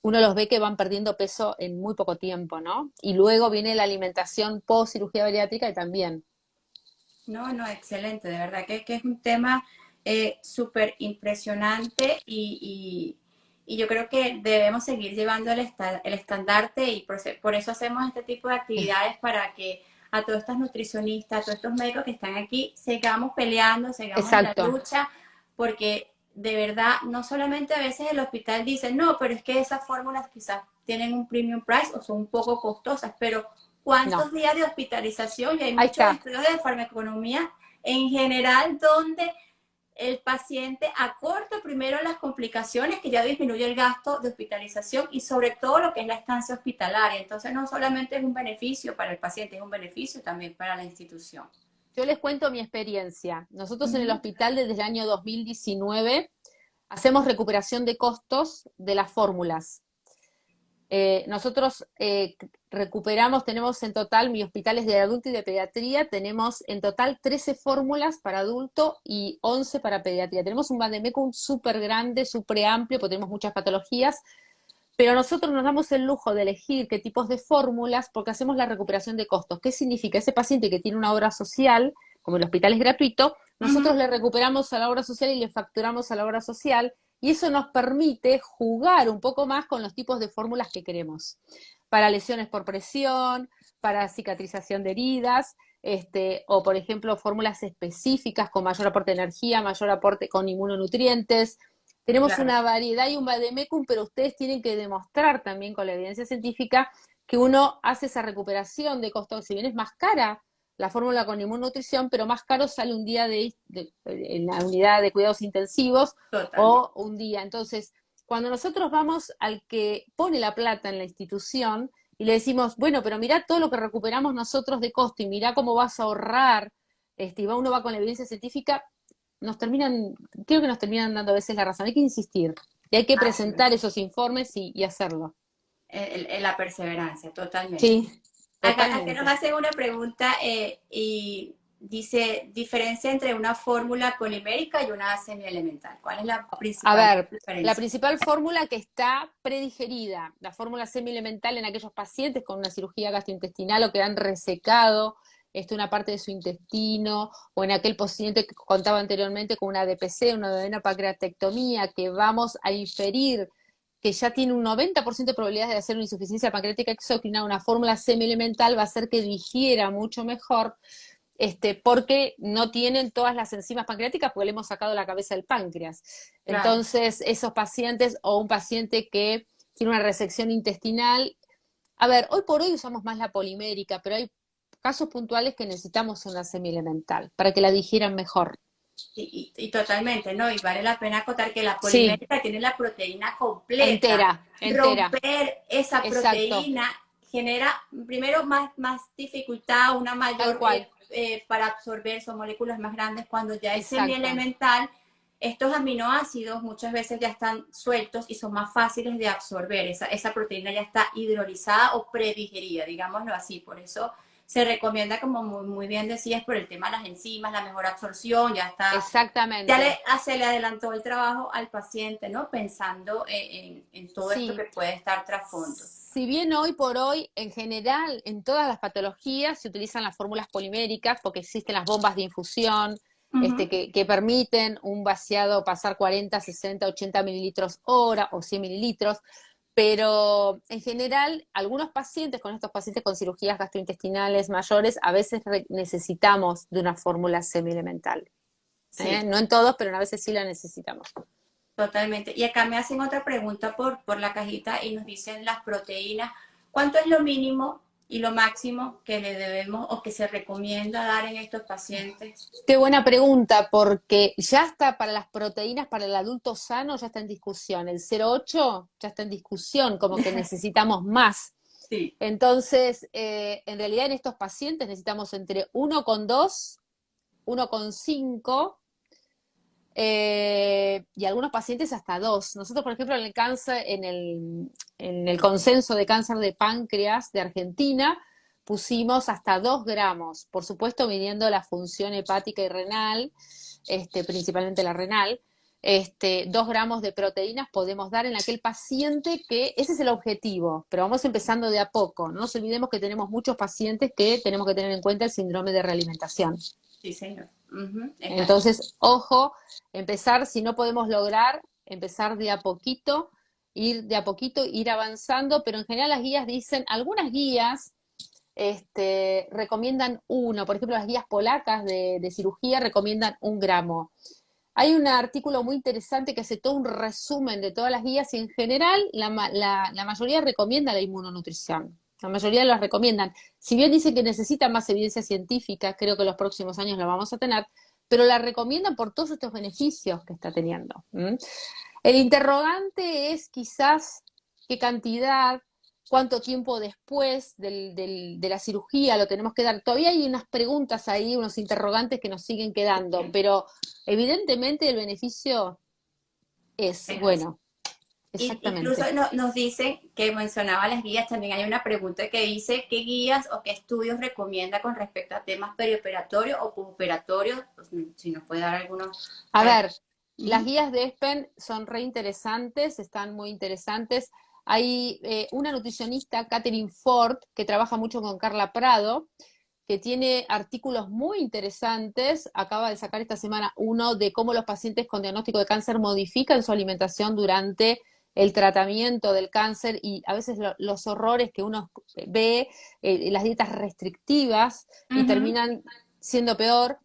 uno los ve que van perdiendo peso en muy poco tiempo, ¿no? Y luego viene la alimentación post cirugía bariátrica y también. No, no, excelente, de verdad que es un tema súper impresionante y yo creo que debemos seguir llevando el estandarte y por eso hacemos este tipo de actividades para que a todos estos nutricionistas, a todos estos médicos que están aquí, sigamos peleando, sigamos en la Exacto. lucha, porque de verdad, no solamente a veces el hospital dice, no, pero es que esas fórmulas quizás tienen un premium price o son un poco costosas, pero No, cuántos días de hospitalización y hay ahí muchos está. estudios de farmaconomía en general donde el paciente acorta primero las complicaciones que ya disminuye el gasto de hospitalización y sobre todo lo que es la estancia hospitalaria. Entonces no solamente es un beneficio para el paciente, es un beneficio también para la institución. Yo les cuento mi experiencia. Nosotros en el Uh-huh. hospital desde el año 2019 hacemos recuperación de costos de las fórmulas. Nosotros recuperamos, tenemos en total, mi hospital es de adulto y de pediatría, tenemos en total 13 fórmulas para adulto y 11 para pediatría. Tenemos un vademecum súper grande, súper amplio, porque tenemos muchas patologías, pero nosotros nos damos el lujo de elegir qué tipos de fórmulas porque hacemos la recuperación de costos. ¿Qué significa? Ese paciente que tiene una obra social, como el hospital es gratuito, nosotros Uh-huh. le recuperamos a la obra social y le facturamos a la obra social, y eso nos permite jugar un poco más con los tipos de fórmulas que queremos. Para lesiones por presión, para cicatrización de heridas, o por ejemplo fórmulas específicas con mayor aporte de energía, mayor aporte con inmunonutrientes. Tenemos Claro. una variedad y un vademecum, pero ustedes tienen que demostrar también con la evidencia científica que uno hace esa recuperación de costos. Si bien es más cara la fórmula con inmunonutrición, pero más caro sale un día en la unidad de cuidados intensivos Totalmente. o un día. Entonces, cuando nosotros vamos al que pone la plata en la institución y le decimos, bueno, pero mirá todo lo que recuperamos nosotros de costo y mirá cómo vas a ahorrar, y uno va con la evidencia científica, creo que nos terminan dando a veces la razón. Hay que insistir y hay que Así presentar es. esos informes y hacerlo. La perseverancia, totalmente. Sí, Acá nos totalmente. hacen una pregunta y dice, diferencia entre una fórmula polimérica y una semielemental. ¿Cuál es la A principal ver, la diferencia? principal fórmula que está predigerida, la fórmula semielemental en aquellos pacientes con una cirugía gastrointestinal o que han resecado una parte de su intestino, o en aquel paciente que contaba anteriormente con una DPC, una duodenopancreatectomía, que vamos a inferir que ya tiene un 90% de probabilidades de hacer una insuficiencia pancreática exócrina. Una fórmula semielemental va a hacer que digiera mucho mejor, porque no tienen todas las enzimas pancreáticas, porque le hemos sacado la cabeza del páncreas. Claro. Entonces, esos pacientes, o un paciente que tiene una resección intestinal, a ver, hoy por hoy usamos más la polimérica, pero hay casos puntuales que necesitamos una semielemental para que la digieran mejor. Y totalmente, ¿no? Y vale la pena acotar que la Sí, polimérica tiene la proteína completa. entera, entera, Romper esa exacto, proteína genera primero más dificultad, una tal mayor cual, para absorber, son moléculas más grandes. Cuando ya es exacto. semielemental, estos aminoácidos muchas veces ya están sueltos y son más fáciles de absorber. Esa proteína ya está hidrolizada o predigerida, digámoslo así. Por eso se recomienda, como muy bien decías, por el tema de las enzimas, la mejor absorción, ya está, Exactamente. se le adelantó el trabajo al paciente, ¿no? Pensando en todo esto que Sí, puede estar trasfondo. si bien hoy por hoy, en general, en todas las patologías se utilizan las fórmulas poliméricas porque existen las bombas de infusión, Ujú. que permiten un vaciado pasar 40, 60, 80 mililitros hora o 100 mililitros, pero en general, algunos pacientes, con estos pacientes con cirugías gastrointestinales mayores, a veces necesitamos de una fórmula semielemental. Sí, No en todos, pero a veces sí la necesitamos. totalmente. Y acá me hacen otra pregunta por la cajita y nos dicen las proteínas. ¿Cuánto es lo mínimo y lo máximo que le debemos o que se recomienda dar en estos pacientes? Qué buena pregunta, porque ya está para las proteínas para el adulto sano, ya está en discusión. El 0,8 ya está en discusión, como que necesitamos más. Sí. Entonces, en realidad en estos pacientes necesitamos entre 1,2, 1,5 y algunos pacientes hasta 2. Nosotros, por ejemplo, en el cáncer, en el consenso de cáncer de páncreas de Argentina, pusimos hasta 2 gramos, por supuesto midiendo la función hepática y renal, principalmente la renal. 2 gramos de proteínas podemos dar en aquel paciente que ese es el objetivo, pero vamos empezando de a poco. No nos olvidemos que tenemos muchos pacientes que tenemos que tener en cuenta el síndrome de realimentación. Sí, señor. Ujú, es así. Entonces, ojo, empezar, si no podemos lograr, empezar de a poquito, ir de a poquito, ir avanzando, pero en general las guías dicen, algunas guías recomiendan 1, por ejemplo, las guías polacas de cirugía recomiendan 1 gramo. Hay un artículo muy interesante que hace todo un resumen de todas las guías y en general la mayoría recomienda la inmunonutrición. La mayoría las recomiendan. Si bien dicen que necesitan más evidencia científica, creo que en los próximos años la vamos a tener, pero la recomiendan por todos estos beneficios que está teniendo. El interrogante es quizás qué cantidad, cuánto tiempo después de la cirugía lo tenemos que dar. Todavía hay unas preguntas ahí, unos interrogantes que nos siguen quedando, pero evidentemente el beneficio es Es así. bueno, Incluso exactamente. nos dicen que mencionaba las guías, también hay una pregunta que dice qué guías o qué estudios recomienda con respecto a temas perioperatorios o postoperatorios, pues, si nos puede dar algunos A para... ver, las guías de ESPEN son re interesantes, están muy interesantes. Hay una nutricionista, Catherine Ford, que trabaja mucho con Carla Prado, que tiene artículos muy interesantes. Acaba de sacar esta semana uno de cómo los pacientes con diagnóstico de cáncer modifican su alimentación durante el tratamiento del cáncer y a veces los horrores que uno ve, las dietas restrictivas y Ujú. terminan siendo peor.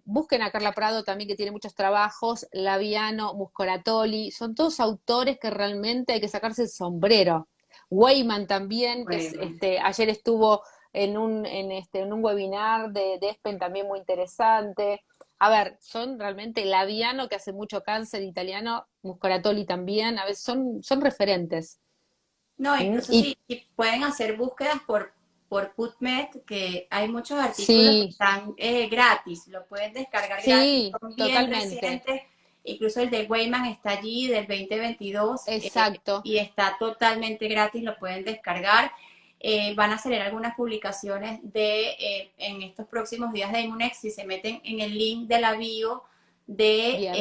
Busquen a Carla Prado también, que tiene muchos trabajos, Laviano, Muscoratoli, son todos autores que realmente hay que sacarse el sombrero. Weyman también, que es, Bueno, ayer estuvo en un webinar de ESPEN también muy interesante. A ver, son realmente Laviano, que hace mucho cáncer italiano, Muscoratoli también, a veces son referentes. no, ¿Mm? incluso Y si pueden hacer búsquedas por PubMed, que hay muchos artículos que sí, están gratis, lo pueden descargar gratis, sí, son bien totalmente, recientes, incluso el de Weyman está allí del 2022 exacto. y está totalmente gratis, lo pueden descargar. Van a salir algunas publicaciones en estos próximos días de Immunex, si se meten en el link de la bio Bien.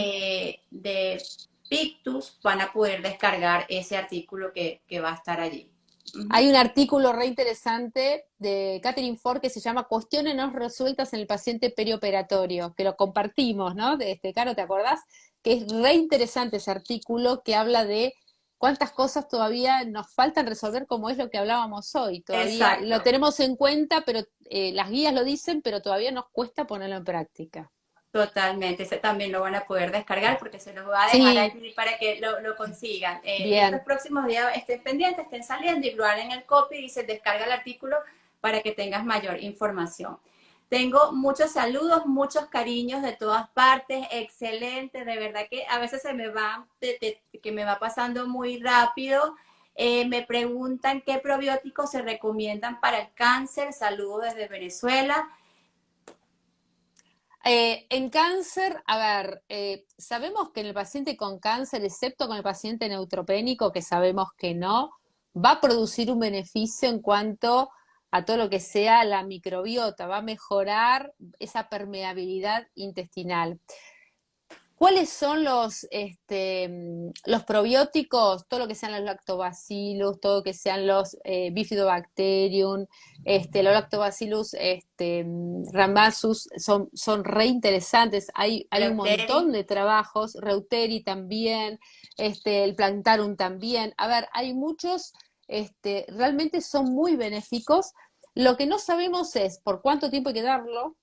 de Pictus, van a poder descargar ese artículo que va a estar allí. Ujú. Hay un artículo re interesante de Catherine Ford que se llama Cuestiones no resueltas en el paciente perioperatorio, que lo compartimos, ¿no? Caro, ¿te acordás? Que es re interesante ese artículo que habla de cuántas cosas todavía nos faltan resolver, como es lo que hablábamos hoy. Todavía lo Exacto, tenemos en cuenta, pero las guías lo dicen, pero todavía nos cuesta ponerlo en práctica. totalmente. Ese también lo van a poder descargar porque se los va a dejar Sí, allí para que lo consigan. Estos bien. próximos días estén pendientes, estén saliendo y lo en el copy y se descarga el artículo para que tengas mayor información. Tengo muchos saludos, muchos cariños de todas partes, excelente, de verdad que a veces se me va, que me va pasando muy rápido. Me preguntan qué probióticos se recomiendan para el cáncer. Saludos desde Venezuela. En cáncer, a ver, sabemos que en el paciente con cáncer, excepto con el paciente neutropénico, que sabemos que no, va a producir un beneficio en cuanto a todo lo que sea la microbiota, va a mejorar esa permeabilidad intestinal. ¿Cuáles son los probióticos? Todo lo que sean los lactobacillus, todo lo que sean los bifidobacterium, los lactobacillus rhamnosus, son re interesantes. Hay un Reuteri. montón de trabajos, Reuteri también, el Plantarum también. A ver, hay muchos, realmente son muy benéficos. Lo que no sabemos es por cuánto tiempo hay que darlo,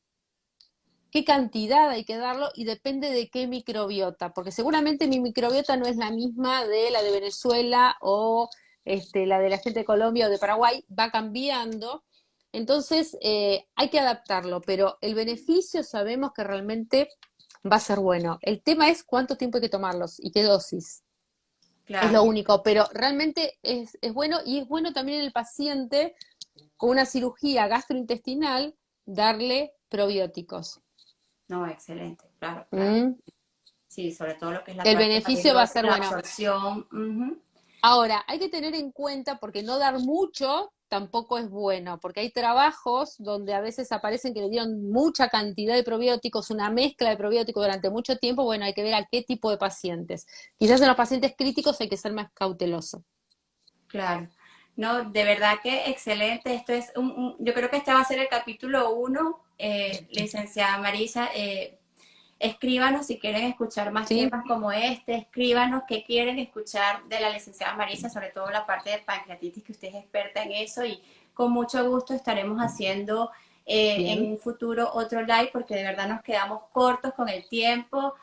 qué cantidad hay que darlo y depende de qué microbiota, porque seguramente mi microbiota no es la misma de la de Venezuela o la de la gente de Colombia o de Paraguay, va cambiando. Entonces hay que adaptarlo, pero el beneficio sabemos que realmente va a ser bueno. El tema es cuánto tiempo hay que tomarlos y qué dosis. Es lo Claro. único, pero realmente es bueno y es bueno también en el paciente con una cirugía gastrointestinal darle probióticos. No, excelente, claro, claro. ¿Mm? Sí, sobre todo lo que es la El parte beneficio va a fibrosis, ser la bueno. absorción. Ujú. Ahora, hay que tener en cuenta, porque no dar mucho tampoco es bueno, porque hay trabajos donde a veces aparecen que le dieron mucha cantidad de probióticos, una mezcla de probióticos durante mucho tiempo. Bueno, hay que ver a qué tipo de pacientes. Quizás en los pacientes críticos hay que ser más cauteloso. Claro. No, de verdad que excelente. Esto es yo creo que este va a ser el capítulo 1. Licenciada Marisa, escríbanos si quieren escuchar más ¿Sí? temas como este, escríbanos qué quieren escuchar de la licenciada Marisa, sobre todo la parte de pancreatitis, que usted es experta en eso, y con mucho gusto estaremos haciendo en Bien. un futuro otro live, porque de verdad nos quedamos cortos con el tiempo.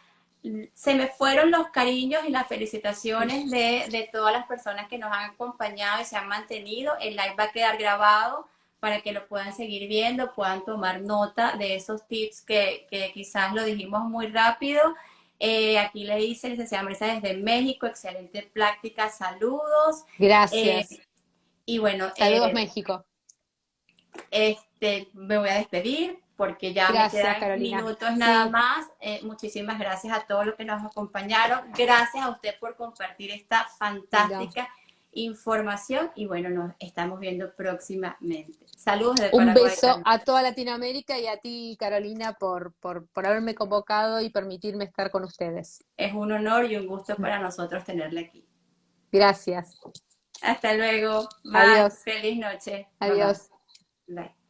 Se me fueron los cariños y las felicitaciones de todas las personas que nos han acompañado y se han mantenido. El live va a quedar grabado para que lo puedan seguir viendo, puedan tomar nota de esos tips que quizás lo dijimos muy rápido. Aquí le dice licenciada Marisa desde México, excelente práctica, saludos. Eh, Gracias. y bueno, Saludos, México. me voy a despedir porque ya me Gracias, quedan Carolina. minutos nada Sí, más. Muchísimas gracias a todos los que nos acompañaron. Gracias a usted por compartir esta no. fantástica información y bueno, nos estamos viendo próximamente. Saludos de Un Paraguay beso también. a toda Latinoamérica y a ti, Carolina, por haberme convocado y permitirme estar con ustedes. Es un honor y un gusto para nosotros tenerle aquí. Gracias. Hasta luego. Bye. Adiós. Feliz noche. Bye bye. Adiós. Bye.